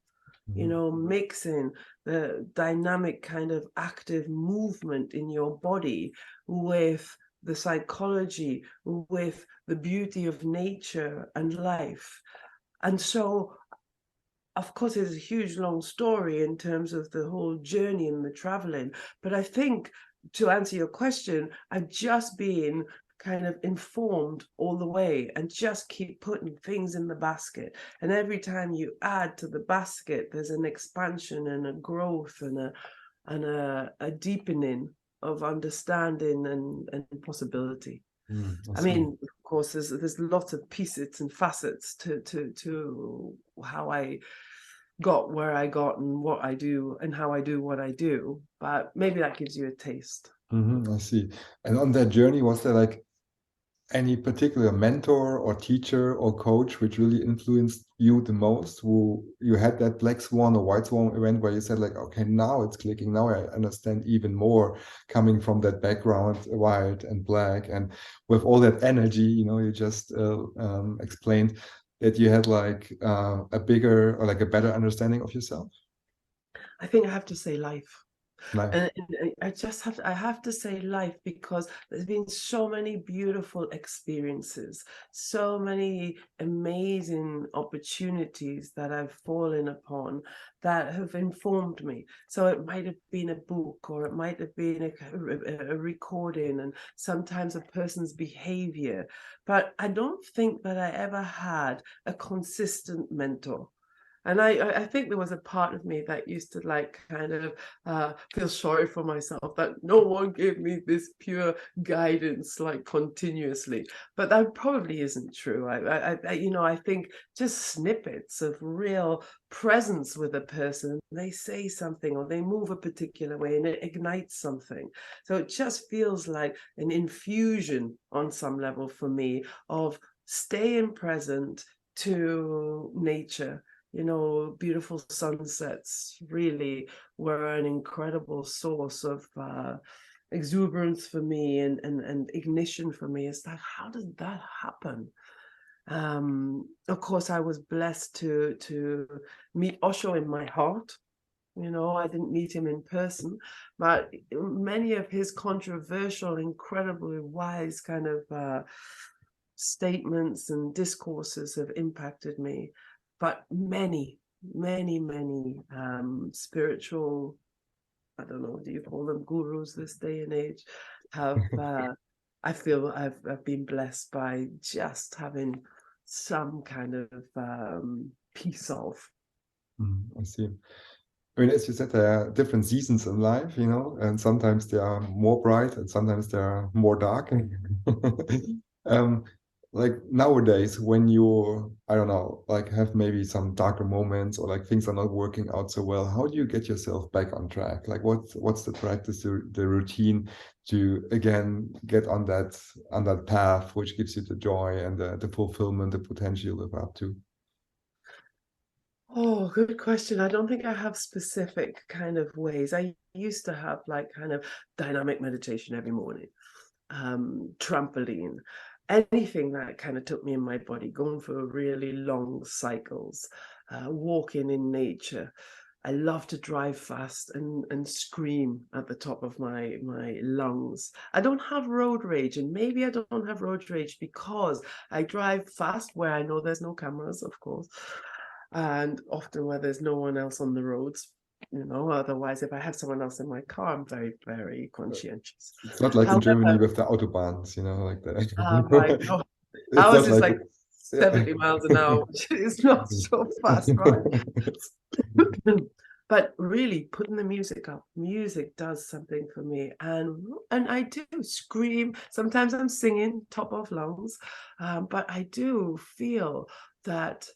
Mhm. mixing the dynamic kind of active movement in your body with the psychology, with the beauty of nature and life. And so, of course, it's a huge long story in terms of the whole journey and the traveling. But I think, to answer your question, I've just been kind of informed all the way and just keep putting things in the basket. And every time you add to the basket, there's an expansion and a growth and a deepening of understanding and possibility. I I see. mean, of course, there's lots of pieces and facets to how I got where I got and what I do and how I do what I do. But maybe that gives you a taste. I see. And on that journey, was there like any particular mentor or teacher or coach which really influenced you the most, who you had that black swan or white swan event where you said like, okay, now it's clicking, now I understand even more, coming from that background, white and black, and with all that energy, you just explained that you had like a bigger or like a better understanding of yourself? I think I have to say life. Life. And I have to say life, because there's been so many beautiful experiences, so many amazing opportunities that I've fallen upon that have informed me. So it might have been a book, or it might have been a recording, and sometimes a person's behavior. But I don't think that I ever had a consistent mentor. And I think there was a part of me that used to like kind of feel sorry for myself that no one gave me this pure guidance like continuously. But that probably isn't true. I think just snippets of real presence with a person. They say something or they move a particular way and it ignites something. So it just feels like an infusion on some level for me of staying present to nature. Beautiful sunsets really were an incredible source of exuberance for me and ignition for me. It's like, how did that happen? Of course, I was blessed to meet Osho in my heart. I didn't meet him in person, but many of his controversial, incredibly wise kind of statements and discourses have impacted me. But many, many, many spiritual, I don't know, do you call them gurus this day and age, have, I feel I've been blessed by just having some kind of piece of. I see. I mean, as you said, there are different seasons in life, and sometimes they are more bright and sometimes they are more dark. um, like nowadays, when you, I don't know, like have maybe some darker moments or like things are not working out so well, how do you get yourself back on track? Like what's the practice, the routine to again get on that path which gives you the joy and the fulfillment, the potential you live up to? Oh, good question. I don't think I have specific kind of ways. I used to have like kind of dynamic meditation every morning. trampoline, anything that kind of took me in my body, going for really long cycles, walking in nature. I love to drive fast and scream at the top of my lungs. I don't have road rage, and maybe I don't have road rage because I drive fast where I know there's no cameras, of course, and often where there's no one else on the roads. Otherwise, if I have someone else in my car, I'm very, very conscientious. It's not like in Germany However, with the autobahns, like my that. God, It's ours not is like, like yeah. 70 miles an hour, which is not so fast, right? But really, putting the music up, music does something for me, and I do scream. Sometimes I'm singing top of lungs, but I do feel that.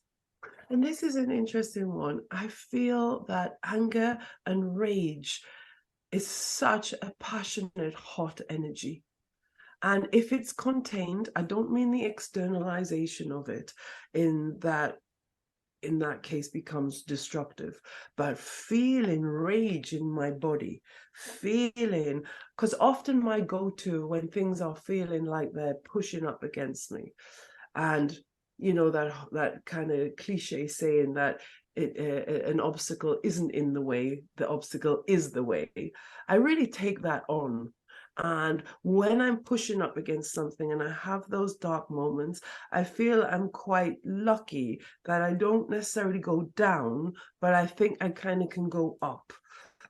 And this is an interesting one. I feel that anger and rage is such a passionate, hot energy. And if it's contained, I don't mean the externalization of it in that case becomes destructive, but feeling rage in my body, feeling, because often my go-to when things are feeling like they're pushing up against me, and that kind of cliche saying that an obstacle isn't in the way, the obstacle is the way. I really take that on. And when I'm pushing up against something and I have those dark moments, I feel I'm quite lucky that I don't necessarily go down, but I think I kind of can go up.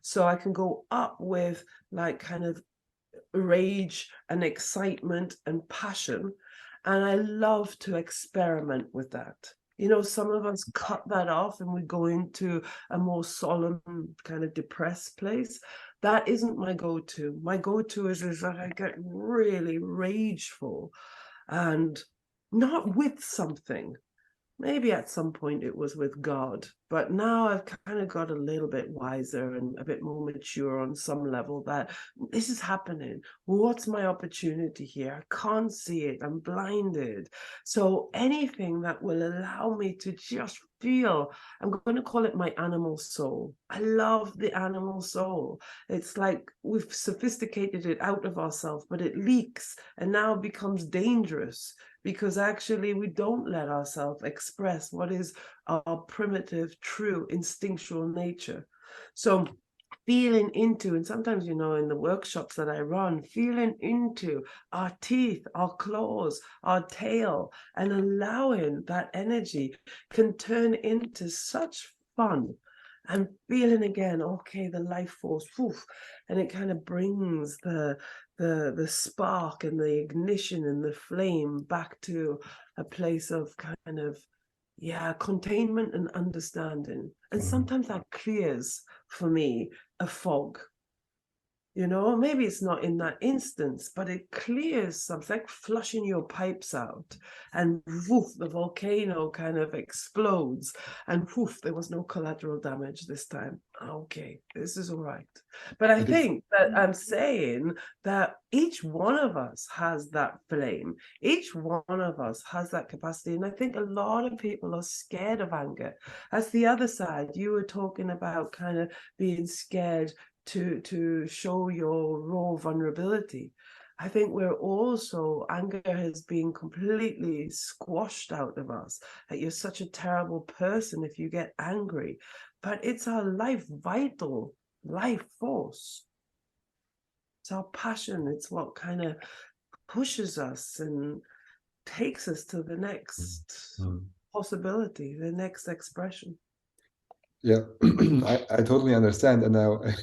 So I can go up with like kind of rage and excitement and passion. And I love to experiment with that. Some of us cut that off and we go into a more solemn, kind of depressed place. That isn't my go-to. My go-to is that I get really rageful and not with something. Maybe at some point it was with God, but now I've kind of got a little bit wiser and a bit more mature on some level that this is happening. What's my opportunity here? I can't see it. I'm blinded. So anything that will allow me to just feel, I'm going to call it my animal soul. I love the animal soul. It's like we've sophisticated it out of ourselves, but it leaks and now becomes dangerous because actually we don't let ourselves express what is our primitive, true, instinctual nature. So feeling into, and sometimes, in the workshops that I run, feeling into our teeth, our claws, our tail, and allowing that energy can turn into such fun. And feeling again, okay, the life force, woof, and it kind of brings the spark and the ignition and the flame back to a place of kind of containment and understanding. And sometimes that clears for me a fog. Maybe it's not in that instance, but it clears something, like flushing your pipes out, and woof, the volcano kind of explodes, and woof, there was no collateral damage this time. Okay, this is all right. But I think that I'm saying that each one of us has that flame. Each one of us has that capacity. And I think a lot of people are scared of anger. That's the other side. You were talking about kind of being scared to show your raw vulnerability. I think anger has been completely squashed out of us, that you're such a terrible person if you get angry. But it's our vital life force. It's our passion. It's what kind of pushes us and takes us to the next possibility, the next expression. Yeah, I totally understand. And now I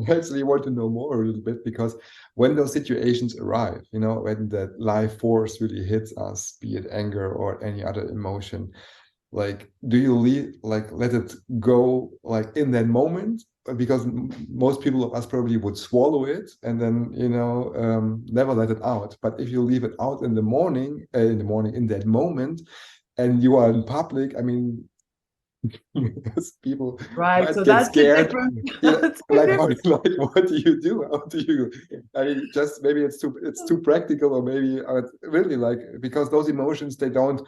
actually want to know more a little bit, because when those situations arrive, when that life force really hits us, be it anger or any other emotion, like, do you let it go like in that moment? Because most people of us probably would swallow it and then, never let it out. But if you leave it out in the morning, in that moment, and you are in public, I mean, people Right, might so get that's the scared. difference. Yeah, That's the like difference. what do you do? How do you? I mean, just maybe it's too practical, or maybe really, like, because those emotions, they don't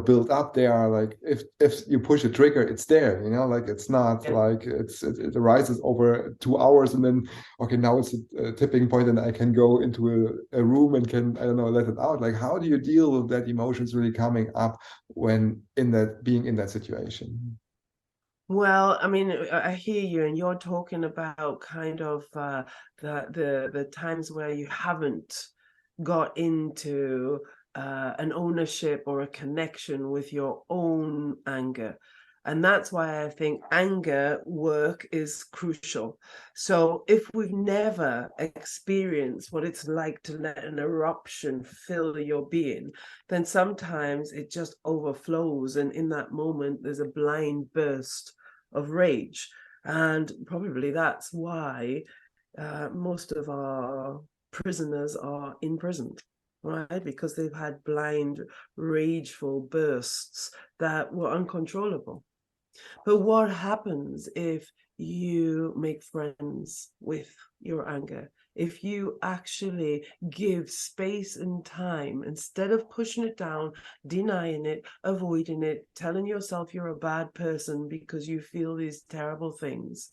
built up. They are like, if you push a trigger, it's there, like it's not Yeah. like it arises over 2 hours and then, okay, now it's a tipping point and I can go into a room and can, I don't know, let it out. Like, how do you deal with that emotions really coming up when being in that situation? Well, I mean, I hear you, and you're talking about kind of the times where you haven't got into an ownership or a connection with your own anger. And that's why I think anger work is crucial. So if we've never experienced what it's like to let an eruption fill your being, then sometimes it just overflows. And in that moment, there's a blind burst of rage. And probably that's why most of our prisoners are imprisoned, right? Because they've had blind, rageful bursts that were uncontrollable. But what happens if you make friends with your anger? If you actually give space and time instead of pushing it down, denying it, avoiding it, telling yourself you're a bad person because you feel these terrible things,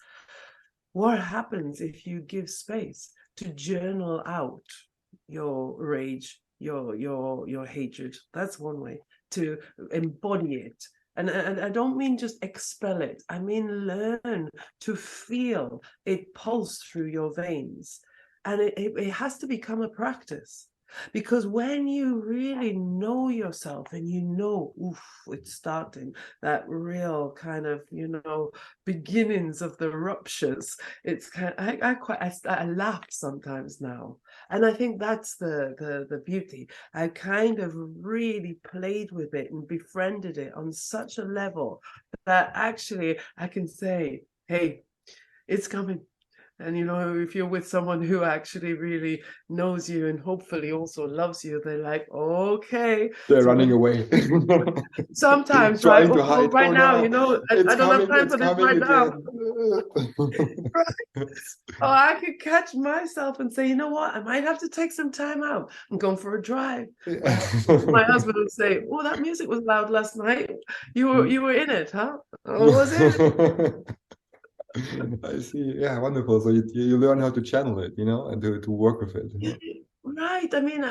what happens if you give space to journal out your rage, your hatred? That's one way to embody it. And I don't mean just expel it. I mean learn to feel it pulse through your veins. And it has to become a practice. Because when you really know yourself and oof, it's starting, that real kind of, beginnings of the ruptures, it's kind of, I laugh sometimes now. And I think that's the beauty. I kind of really played with it and befriended it on such a level that actually I can say, hey, it's coming. And if you're with someone who actually really knows you and hopefully also loves you, they're like, okay. They're So running away. sometimes, right? Trying to Oh, hide. right Oh now, no, I don't have time it's for this coming right now. again. Oh, I could catch myself and say, you know what? I might have to take some time out. I'm going for a drive. My husband would say, "Oh, that music was loud last night. You were in it, huh? Oh, was it?" I see. Yeah, wonderful. So you learn how to channel it, and to work with it. Right. I mean,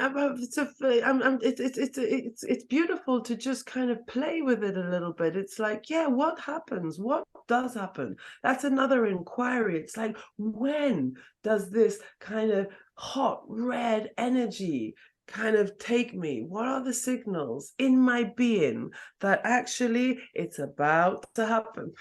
it's beautiful to just kind of play with it a little bit. It's like, yeah, what happens? What does happen? That's another inquiry. It's like, when does this kind of hot red energy kind of take me? What are the signals in my being that actually it's about to happen?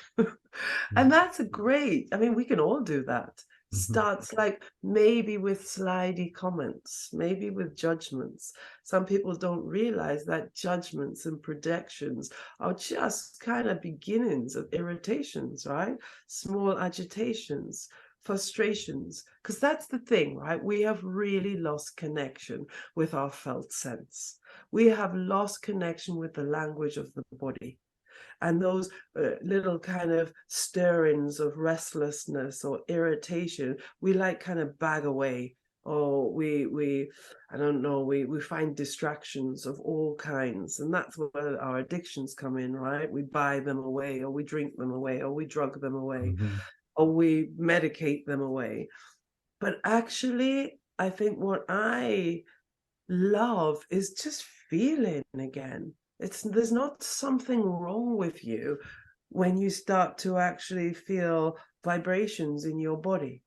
And that's a great, I mean, we can all do that. Mhm. Starts like maybe with slidey comments, maybe with judgments. Some people don't realize that judgments and projections are just kind of beginnings of irritations, right? Small agitations, frustrations, because that's the thing, right? We have really lost connection with our felt sense. We have lost connection with the language of the body. And those little kind of stirrings of restlessness or irritation, we like kind of bag away, or we I don't know, we find distractions of all kinds. And that's where our addictions come in, right? We buy them away, or we drink them away, or we drug them away, Mhm. or we medicate them away. But actually, I think what I love is just feeling again. There's not something wrong with you when you start to actually feel vibrations in your body.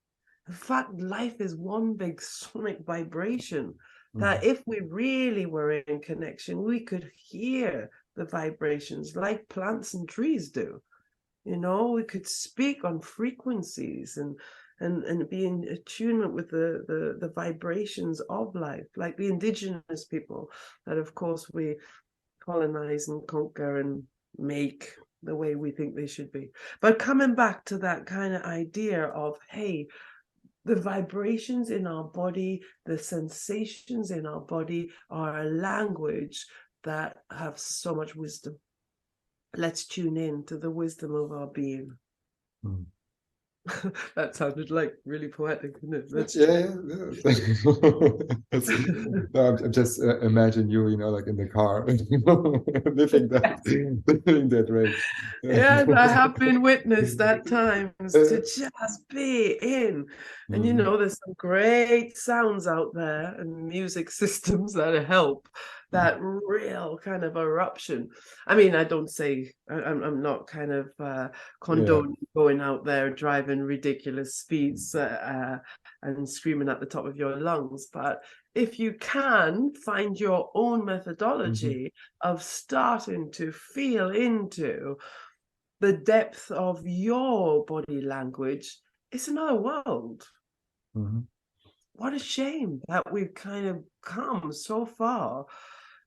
In fact, life is one big sonic vibration that Mhm. if we really were in connection, we could hear the vibrations like plants and trees do. We could speak on frequencies and be in attunement with the vibrations of life, like the indigenous people that, of course, we colonize and conquer and make the way we think they should be. But coming back to that kind of idea of, hey, the vibrations in our body, the sensations in our body are a language that have so much wisdom. Let's tune in to the wisdom of our being. Mhm. That sounded like really poetic, didn't it? That's Yeah, true. yeah, yeah. No, I'm just imagine you, like in the car, living that rage. Yes, I have been witness at times to just be in. And Mhm. there's some great sounds out there and music systems that help that real kind of eruption. I mean, I don't say I'm not kind of Yeah. condoning going out there driving ridiculous speeds and screaming at the top of your lungs, but if you can find your own Mhm. methodology of starting to feel into the depth of your body language, it's another world. Mhm. What a shame that we've kind of come so far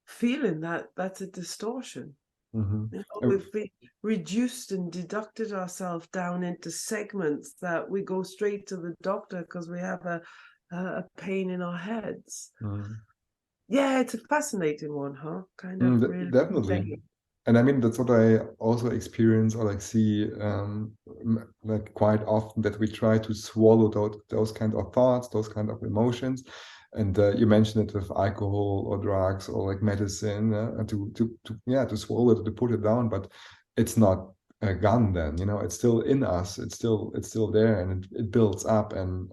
feeling that that's a distortion. Mhm. We've been reduced and deducted ourselves down into segments that we go straight to the doctor because we have a pain in our heads. Mhm. Yeah, it's a fascinating one, huh? Kind of really Definitely. getting. And I mean, that's what I also experience or like see like quite often, that we try to swallow those kind of thoughts, those kind of emotions. And you mentioned it with alcohol or drugs or like medicine, to swallow it, to put it down, but it's not gone then, it's still in us. It's still there, and it builds up, and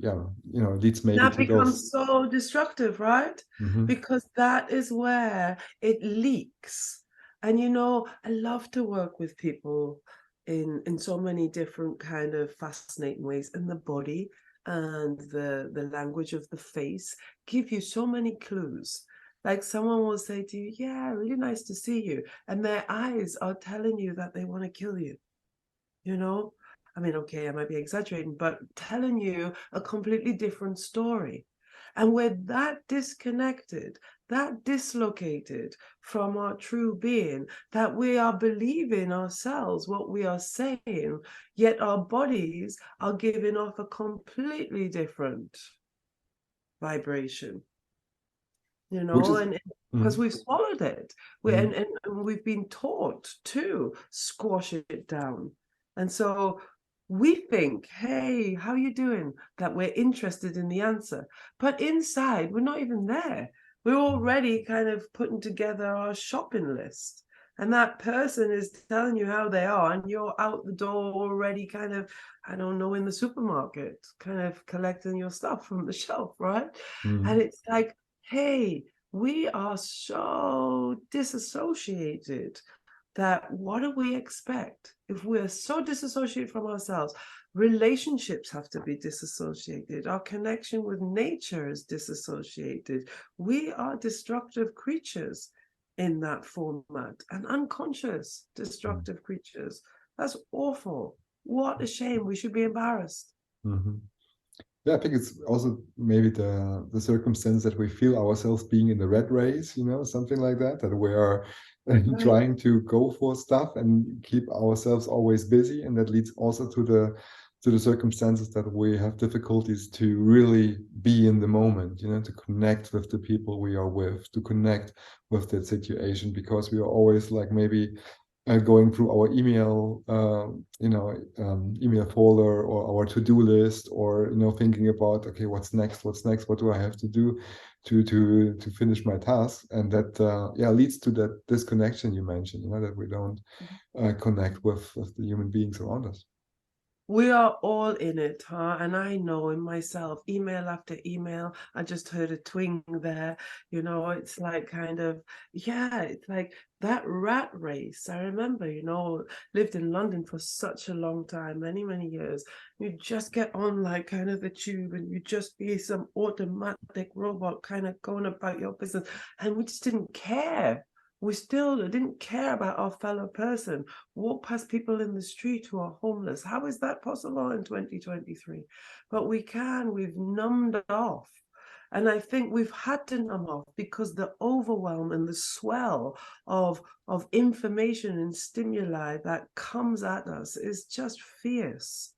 it leads maybe That to those. becomes so destructive, right? Hmm. Because that is where it leaks. And I love to work with people in so many different kind of fascinating ways. And the body and the language of the face give you so many clues. Like someone will say to you, "Yeah, really nice to see you." And their eyes are telling you that they want to kill you. You know? I mean, okay, I might be exaggerating, but telling you a completely different story. And we're that disconnected, that dislocated from our true being, that we are believing ourselves what we are saying, yet our bodies are giving off a completely different vibration, Which is. and because Mhm. we've swallowed it, Mhm. and we've been taught to squash it down. And so we think, hey, how you doing? That we're interested in the answer. But inside, we're not even there. We're already kind of putting together our shopping list. And that person is telling you how they are, and you're out the door already kind of, I don't know, in the supermarket, kind of collecting your stuff from the shelf, right? And Mhm. it's like, hey, we are so disassociated that what do we expect? If we're so disassociated from ourselves, relationships have to be disassociated. Our connection with nature is disassociated. We are destructive creatures in that format, and unconscious destructive creatures. That's awful. What a shame. We should be embarrassed. Mhm. Yeah, I think it's also maybe the circumstance that we feel ourselves being in the red race, something like that, that we are Right? trying to go for stuff and keep ourselves always busy, and that leads also to the circumstances that we have difficulties to really be in the moment, to connect with the people we are with, to connect with that situation, because we are always like maybe going through our email folder or our to-do list, or thinking about, okay, what's next, what do I have to do to finish my task, and that leads to that disconnection you mentioned, that we don't connect with the human beings around us. We are all in it, huh? And I know in myself, email after email, I just heard a twing there. It's like kind of, yeah, it's like that rat race. I remember, lived in London for such a long time, many, many years. You just get on like kind of the tube and you just be some automatic robot kind of going about your business. And we just didn't care. We still didn't care about our fellow person. Walk past people in the street who are homeless. How is that possible in 2023? But we've numbed off. And I think we've had to numb off because the overwhelm and the swell of information and stimuli that comes at us is just fierce.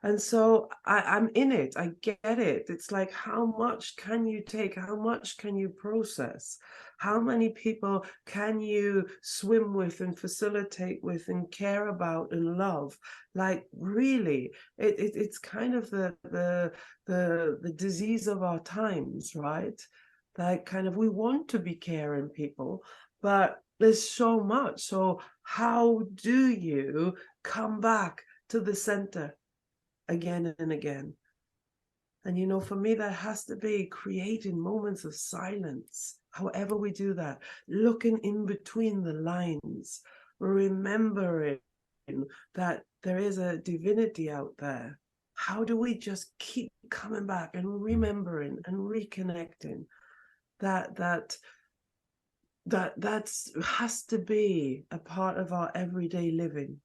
And so I'm in it. I get it. It's like, how much can you take? How much can you process? How many people can you swim with and facilitate with and care about and love? Like, really, it's kind of the disease of our times, right? Like, kind of, we want to be caring people, but there's so much. So how do you come back to the center again and again? And, you know, for me, that has to be creating moments of silence. However we do that, looking in between the lines, remembering that there is a divinity out there. How do we just keep coming back and remembering and reconnecting? That has to be a part of our everyday living.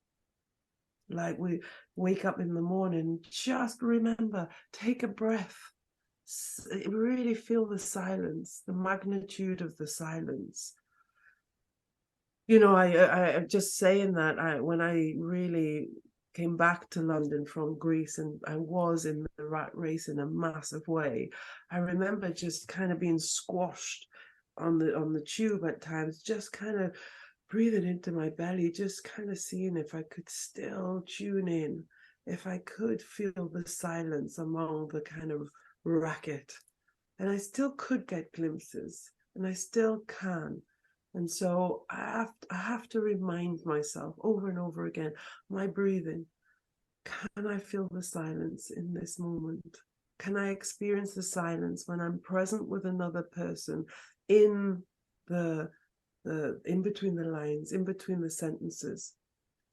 Like, we wake up in the morning, just remember, take a breath, really feel the silence, the magnitude of the silence. You know, I just saying that, when I really came back to London from Greece and I was in the rat race in a massive way, I remember just kind of being squashed on the tube at times, just kind of breathing into my belly, just kind of seeing if I could still tune in, if I could feel the silence among the kind of racket. And I still could get glimpses, and I still can. And so I have to remind myself over and over again, my breathing. Can I feel the silence in this moment? Can I experience the silence when I'm present with another person in the in between the lines, in between the sentences?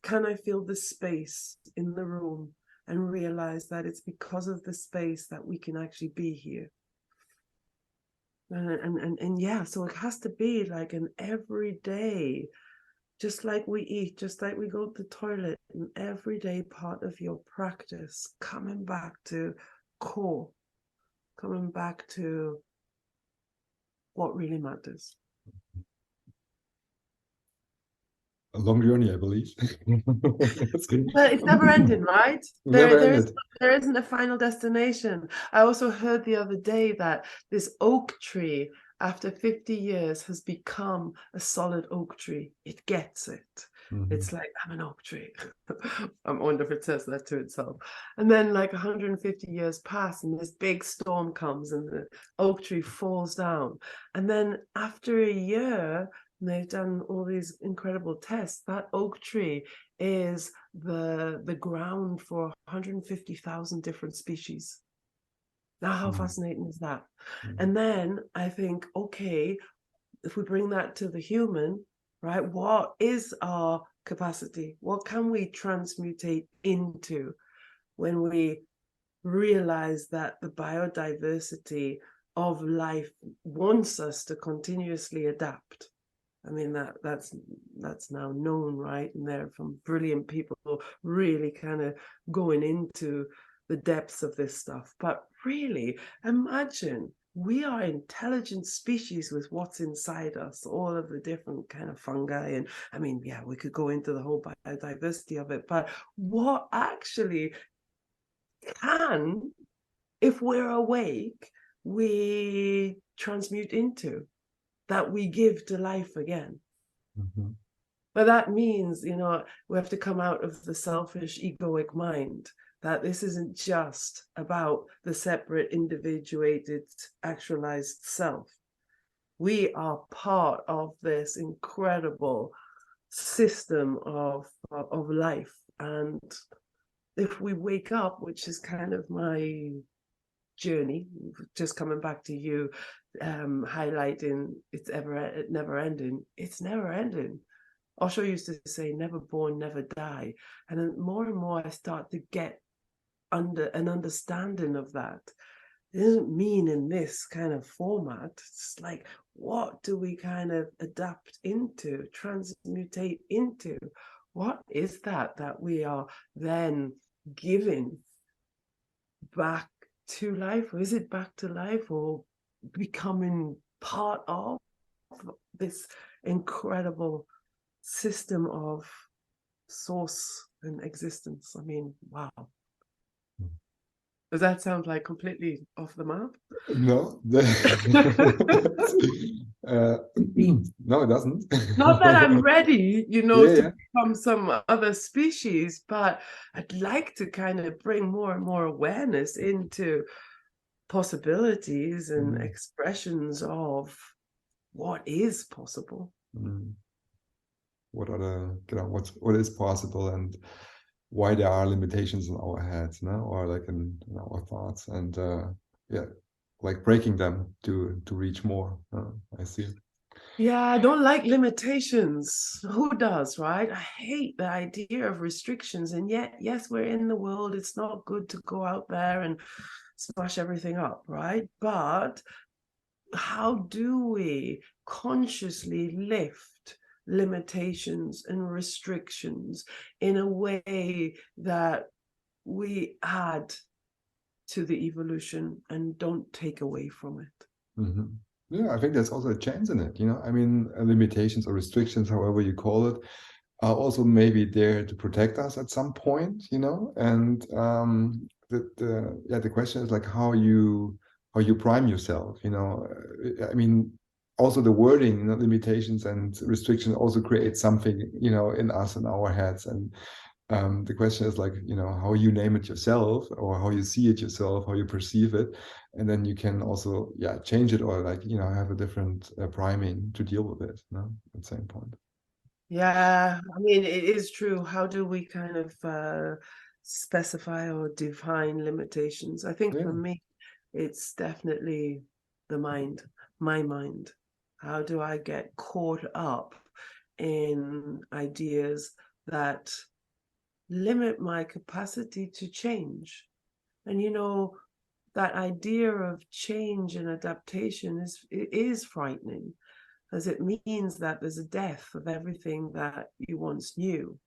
Can I feel the space in the room and realize that it's because of the space that we can actually be here? And yeah, so it has to be like an everyday, just like we eat, just like we go to the toilet, an everyday part of your practice, coming back to core, coming back to what really matters. A long journey, I believe. That's good. Well, it's never ending, right? Never ended. There isn't a final destination. I also heard the other day that this oak tree, after 50 years, has become a solid oak tree. It gets it. Mm-hmm. It's like, I'm an oak tree. I wonder if it says that to itself. And then like 150 years pass and this big storm comes and the oak tree falls down. And then after a year, and they've done all these incredible tests, that oak tree is the ground for 150,000 different species. Now, how fascinating is that? And then I think, okay, if we bring that to the human, right, what is our capacity? What can we transmutate into when we realize that the biodiversity of life wants us to continuously adapt? I mean, that's now known, right? And there are some brilliant people really kind of going into the depths of this stuff. But really, imagine we are intelligent species with what's inside us, all of the different kind of fungi. And I mean, yeah, we could go into the whole biodiversity of it, but what actually can, if we're awake, we transmute into, that we give to life again. Mm-hmm. But that means, you know, we have to come out of the selfish, egoic mind, that this isn't just about the separate, individuated, actualized self. We are part of this incredible system of life. And if we wake up, which is kind of my journey, just coming back to you, highlighting it's never ending. It's never ending. Osho used to say, never born, never die. And then more and more I start to get under an understanding of that. It doesn't mean in this kind of format. It's like, what do we kind of adapt into, transmutate into? What is that we are then giving back to life? Or is it back to life, or becoming part of this incredible system of source and existence? I mean, wow. Does that sound like completely off the map? No, uh, no, it doesn't. Not that I'm ready, Yeah, to yeah. become some other species, but I'd like to kind of bring more and more awareness into possibilities and Mhm, expressions of what is possible. mhm. What are the, what is possible and why there are limitations in our heads, no? Or like in our thoughts, and yeah, like breaking them to reach more. I see. Yeah, I don't like limitations. Who does, right? I hate the idea of restrictions. And yet, yes, we're in the world. It's not good to go out there and smash everything up, right? But how do we consciously lift limitations and restrictions in a way that we add to the evolution and don't take away from it? Hmm. Yeah, I think there's also a chance in it. I mean, limitations or restrictions, however you call it, are also maybe there to protect us at some point. And the question is like how you prime yourself. I mean, also the wording, limitations and restriction also create something, in us in our heads. And the question is like, how you name it yourself, or how you see it yourself, how you perceive it, and then you can also, yeah, change it, or like, have a different priming to deal with it. At the same point. Yeah, I mean, it is true. How do we kind of specify or define limitations? I think for Yeah. me, it's definitely the mind, my mind. How do I get caught up in ideas that limit my capacity to change? And that idea of change and adaptation is frightening, as it means that there's a death of everything that you once knew.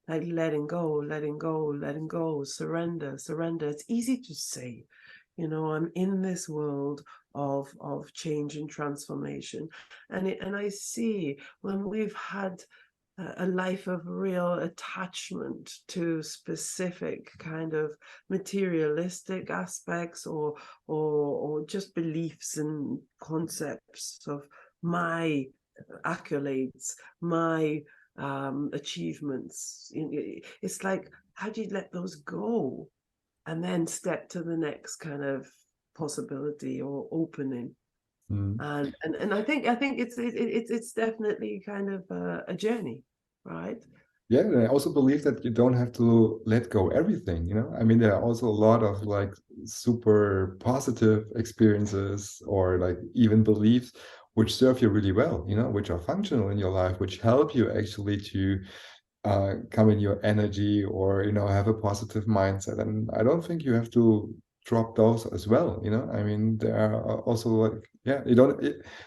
Like letting go, letting go, letting go, surrender, surrender. It's easy to say, I'm in this world of change and transformation. And I see when we've had a life of real attachment to specific kind of materialistic aspects, or just beliefs and concepts of my accolades, my achievements. It's like, how do you let those go and then step to the next kind of possibility or opening? Mm. And I think it's definitely kind of a journey, right? Yeah, and I also believe that you don't have to let go everything. I mean, there are also a lot of like super positive experiences, or like even beliefs which serve you really well, which are functional in your life, which help you actually to come in your energy, or have a positive mindset. And I don't think you have to drop those as well. I mean, there are also like, yeah, you don't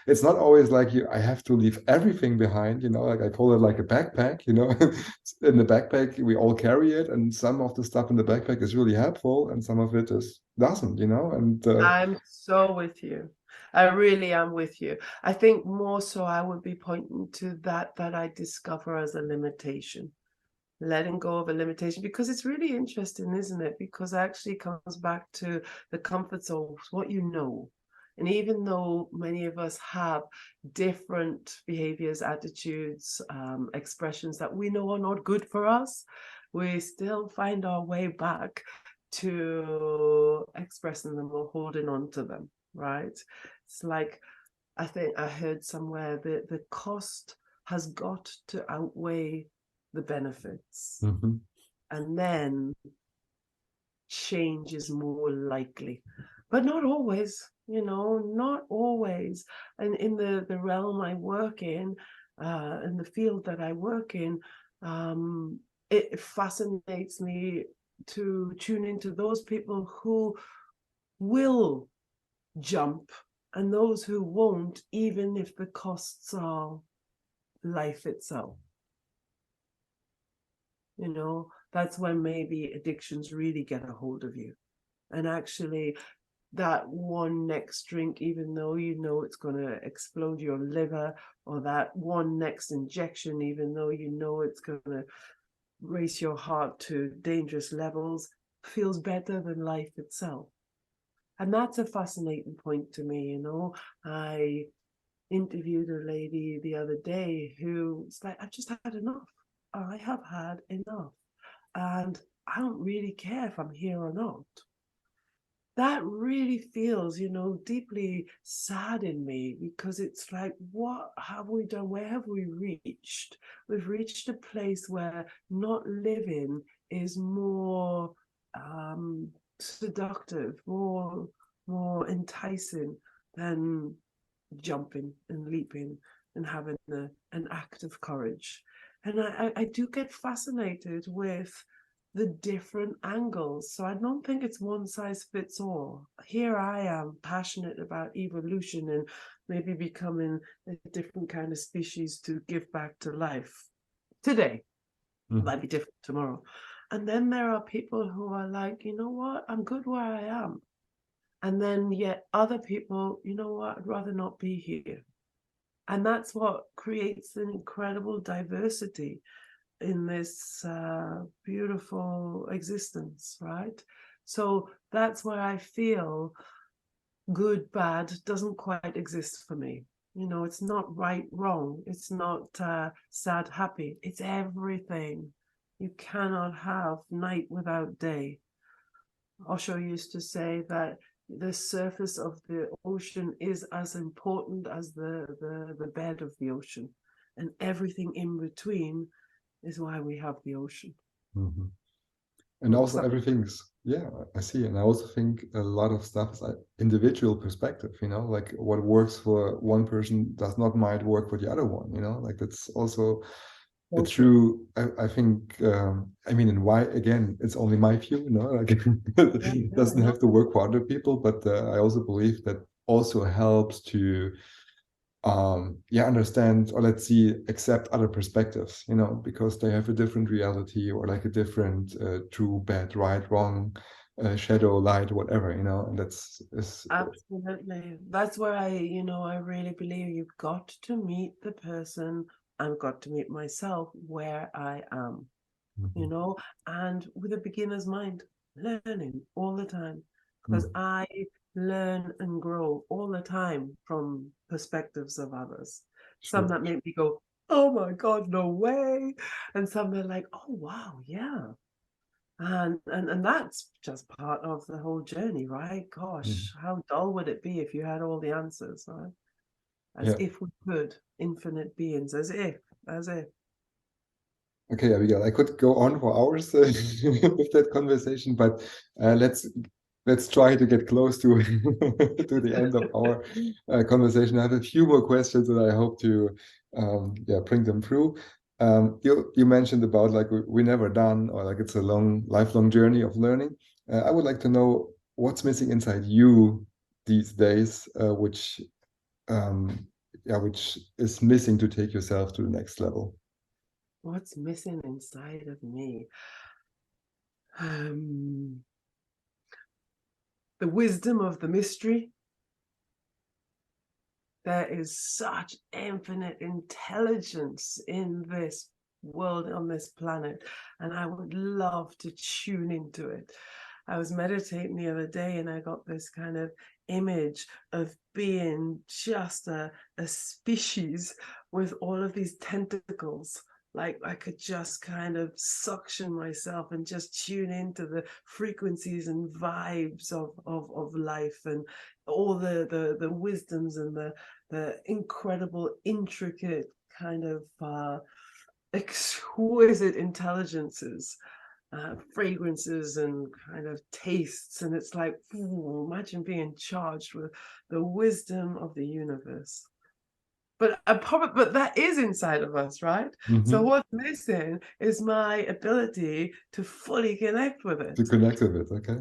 it's not always like I have to leave everything behind. Like I call it like a backpack. In the backpack we all carry it, and some of the stuff in the backpack is really helpful, and some of it is doesn't. And I'm so with you. I really am with you. I think more so I would be pointing to that I discover as a limitation, letting go of a limitation, because it's really interesting, isn't it? Because it actually comes back to the comfort zone, what you know. And even though many of us have different behaviors, attitudes, expressions that we know are not good for us, we still find our way back to expressing them or holding on to them, right? It's like, I think I heard somewhere that the cost has got to outweigh the benefits. mhm. And then change is more likely. But not always, not always. And in the realm I work in the field that I work in, it fascinates me to tune into those people who will jump and those who won't, even if the costs are life itself. That's when maybe addictions really get a hold of you. And actually, that one next drink, even though it's going to explode your liver, or that one next injection, even though it's going to raise your heart to dangerous levels, feels better than life itself. And that's a fascinating point to me, you know. I interviewed a lady the other day who was like, I've just had enough. I have had enough. And I don't really care if I'm here or not. That really feels, you know, deeply sad in me, because it's like, what have we done? Where have we reached? We've reached a place where not living is more seductive, more enticing than jumping and leaping and having an act of courage. And I do get fascinated with the different angles. So I don't think it's one size fits all. Here I am passionate about evolution and maybe becoming a different kind of species to give back to life today. It might be different tomorrow. And then there are people who are like, you know what, I'm good where I am. And then yet other people, you know what, I'd rather not be here. And that's what creates an incredible diversity in this beautiful existence, right? So that's where I feel good, bad doesn't quite exist for me. You know, it's not right, wrong. It's not sad, happy. It's everything. You cannot have night without day. Osho used to say that the surface of the ocean is as important as the bed of the ocean, and everything in between is why we have the ocean. Mm-hmm. And also everything's, yeah, I see. And I also think a lot of stuff is like individual perspective, you know, like what works for one person does not might work for the other one, you know, like that's also a true, I think, I mean, and why, again, it's only my view, you know, like it doesn't have to work for other people, but I also believe that also helps to understand, or let's see, accept other perspectives, you know, because they have a different reality, or like a different true, bad, right, wrong, shadow, light, whatever, you know. And that's absolutely, that's where I really believe you've got to meet the person. I've got to meet myself where I am, you know, and with a beginner's mind, learning all the time, because I learn and grow all the time from perspectives of others. Some that make me go, oh my God, no way. And some that are like, oh wow, yeah. And that's just part of the whole journey, right? Gosh, how dull would it be if you had all the answers, right? As if we could, infinite beings, as if. Okay, Abigail, I could go on for hours with that conversation, but let's try to get close to to the end of our conversation. I have a few more questions, and I hope to bring them through. You mentioned about like we're never done, or like it's a lifelong journey of learning. I would like to know what's missing inside you these days, which which is missing to take yourself to the next level. What's missing inside of me? The wisdom of the mystery. There is such infinite intelligence in this world, on this planet, and I would love to tune into it. I was meditating the other day and I got this kind of image of being just a species with all of these tentacles. Like I could just kind of suction myself and just tune into the frequencies and vibes of life, and all the wisdoms and the incredible, intricate kind of exquisite intelligences, fragrances and kind of tastes. And it's like, ooh, imagine being charged with the wisdom of the universe. But that is inside of us, right? So what's missing is my ability to fully connect with it. To connect with it, okay.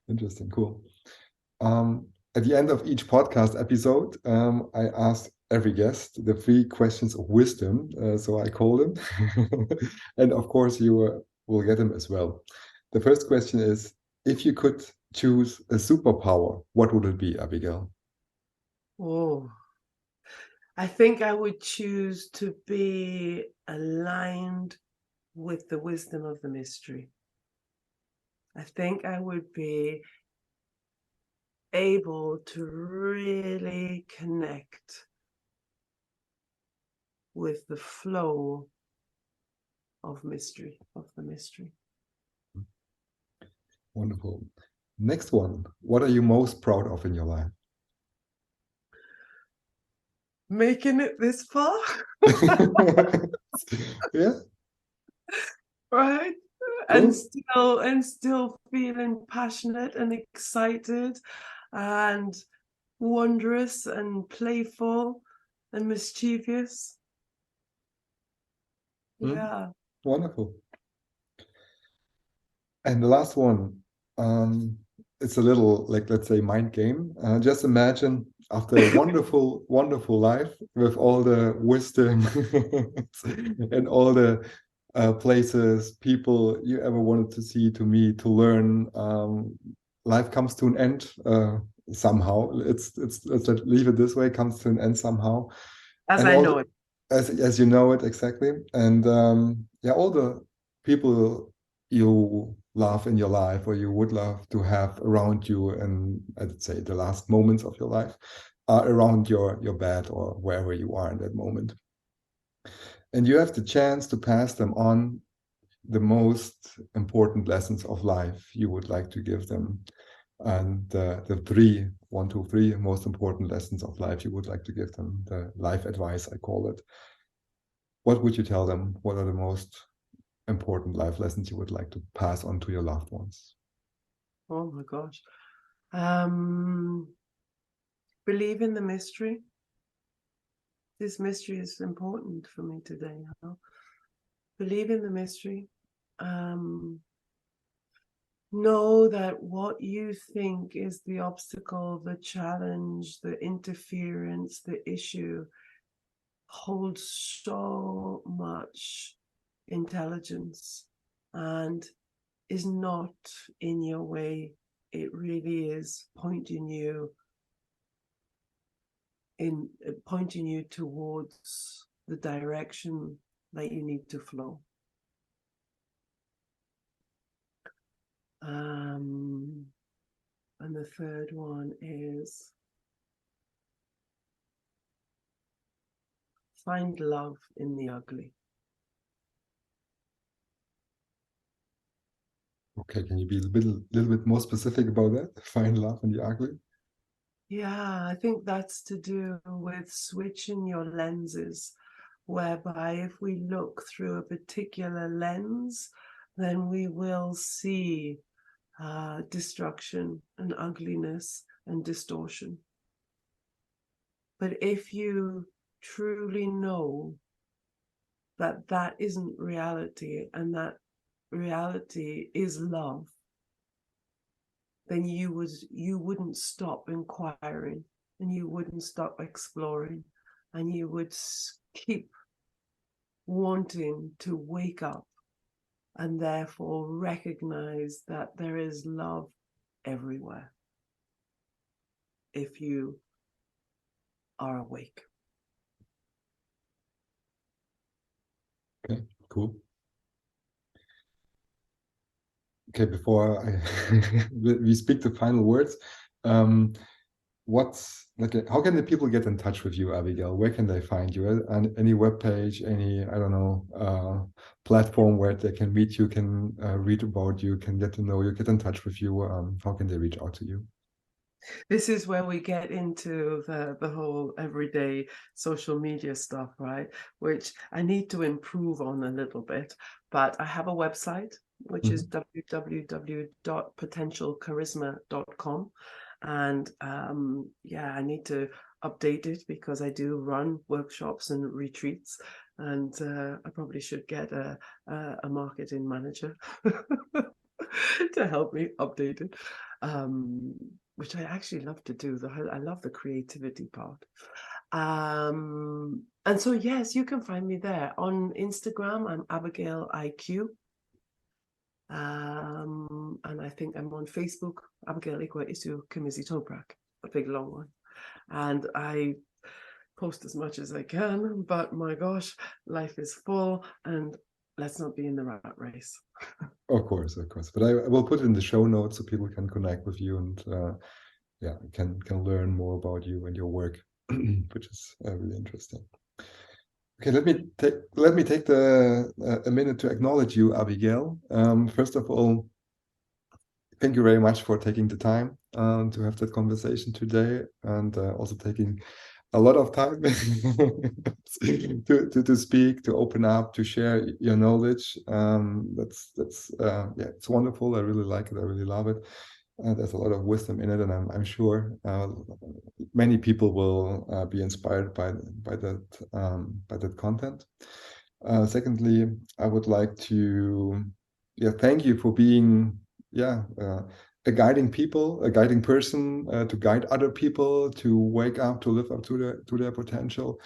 Interesting, cool. At the end of each podcast episode, I ask every guest the 3 questions of wisdom, so I call them. And of course, you will get them as well. The first question is, if you could choose a superpower, what would it be, Abigail? Oh, I think I would choose to be aligned with the wisdom of the mystery. I think I would be able to really connect with the flow of mystery, of the mystery. Wonderful. Next one. What are you most proud of in your life? Making it this far. Yeah. Right? Cool. And still feeling passionate and excited and wondrous and playful and mischievous. Yeah. Wonderful. And the last one, it's a little like, let's say, mind game. Just imagine after a wonderful, wonderful life with all the wisdom and all the places, people you ever wanted to see, to meet, to learn. Life comes to an end somehow. Let's leave it this way. Comes to an end somehow, As and I all know it. as you know it exactly. And yeah, all the people you love in your life or you would love to have around you, and I'd say the last moments of your life are around your bed or wherever you are in that moment, and you have the chance to pass them on the most important lessons of life you would like to give them, and the three, 1, 2, 3 most important lessons of life you would like to give them, the life advice I call it. What would you tell them? What are the most important life lessons you would like to pass on to your loved ones? Oh my gosh. Believe in the mystery. This mystery is important for me today. Believe in the mystery. Know that what you think is the obstacle, the challenge, the interference, the issue holds so much intelligence and is not in your way. It really is pointing you towards the direction that you need to flow. And the third one is find love in the ugly. Okay, can you be little bit more specific about that? Find love in the ugly? Yeah, I think that's to do with switching your lenses, whereby if we look through a particular lens, then we will see destruction and ugliness and distortion. But if you truly know that that isn't reality and that reality is love, then you wouldn't stop inquiring and you wouldn't stop exploring and you would keep wanting to wake up and therefore recognize that there is love everywhere if you are awake. Okay, cool. Okay, before we speak the final words, what's like? How can the people get in touch with you, Abigail? Where can they find you? Any web page, any, I don't know, platform where they can meet you, can read about you, can get to know you, get in touch with you? How can they reach out to you? This is where we get into the whole everyday social media stuff, right? Which I need to improve on a little bit. But I have a website, which is www.potentialcharisma.com. And yeah, I need to update it because I do run workshops and retreats. And I probably should get a marketing manager to help me update it. Which I actually love to do. I love the creativity part. And so, yes, you can find me there. On Instagram, I'm Abigail IQ. And I think I'm on Facebook, Abigail Ikwa Isu Kimizi Toprak, a big long one. And I post as much as I can, but my gosh, life is full and let's not be in the rat race. Of course. But I will put it in the show notes so people can connect with you and can learn more about you and your work, which is really interesting. Okay, let me take a minute to acknowledge you, Abigail. First of all, thank you very much for taking the time to have that conversation today, and also taking a lot of time to speak, to open up, to share your knowledge. That's it's wonderful. I really like it. I really love it. There's a lot of wisdom in it, and I'm sure many people will be inspired by that content. Secondly, I would like to thank you for being a guiding person to guide other people to wake up, to live up to their potential.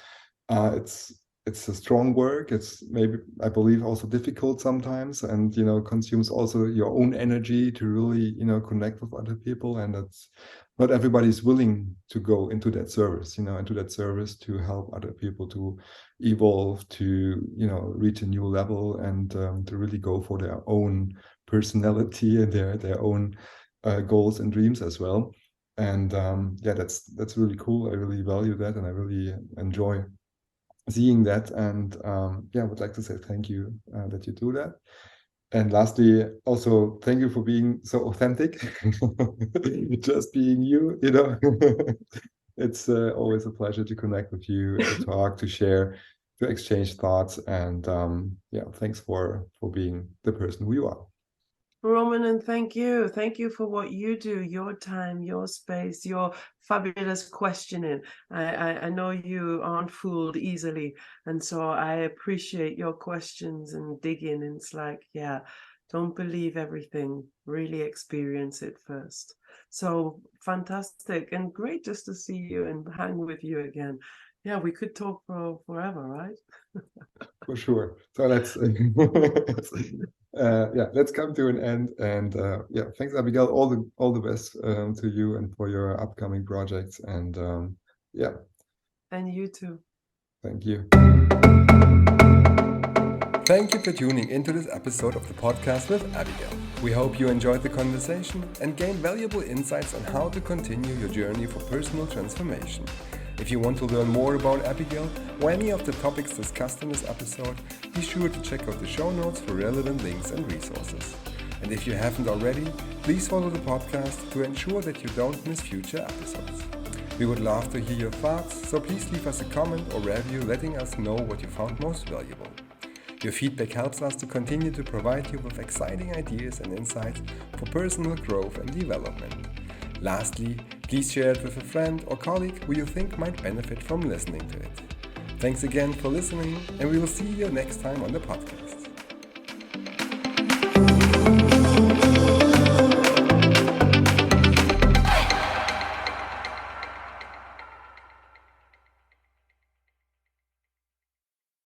It's a strong work. It's maybe, I believe, also difficult sometimes, and consumes also your own energy to really connect with other people. And that's not everybody's willing to go into that service, to help other people to evolve, to reach a new level, and to really go for their own personality and their own goals and dreams as well. And that's really cool. I really value that, and I really enjoy seeing that. And I would like to say thank you that you do that. And lastly, also thank you for being so authentic, just being you. It's always a pleasure to connect with you, to talk, to share, to exchange thoughts. And thanks for being the person who you are. Roman, and thank you. Thank you for what you do, your time, your space, your fabulous questioning. I know you aren't fooled easily, and so I appreciate your questions and digging. And it's like, don't believe everything. Really experience it first. So fantastic and great just to see you and hang with you again. Yeah, we could talk for forever, right? For sure. So let's let's come to an end. And thanks, Abigail. All the best to you and for your upcoming projects. And And you too. Thank you. Thank you for tuning into this episode of the podcast with Abigail. We hope you enjoyed the conversation and gained valuable insights on how to continue your journey for personal transformation. If you want to learn more about Abigail or any of the topics discussed in this episode, be sure to check out the show notes for relevant links and resources. And if you haven't already, please follow the podcast to ensure that you don't miss future episodes. We would love to hear your thoughts, so please leave us a comment or review letting us know what you found most valuable. Your feedback helps us to continue to provide you with exciting ideas and insights for personal growth and development. Lastly, please share it with a friend or colleague who you think might benefit from listening to it. Thanks again for listening, and we will see you next time on the podcast.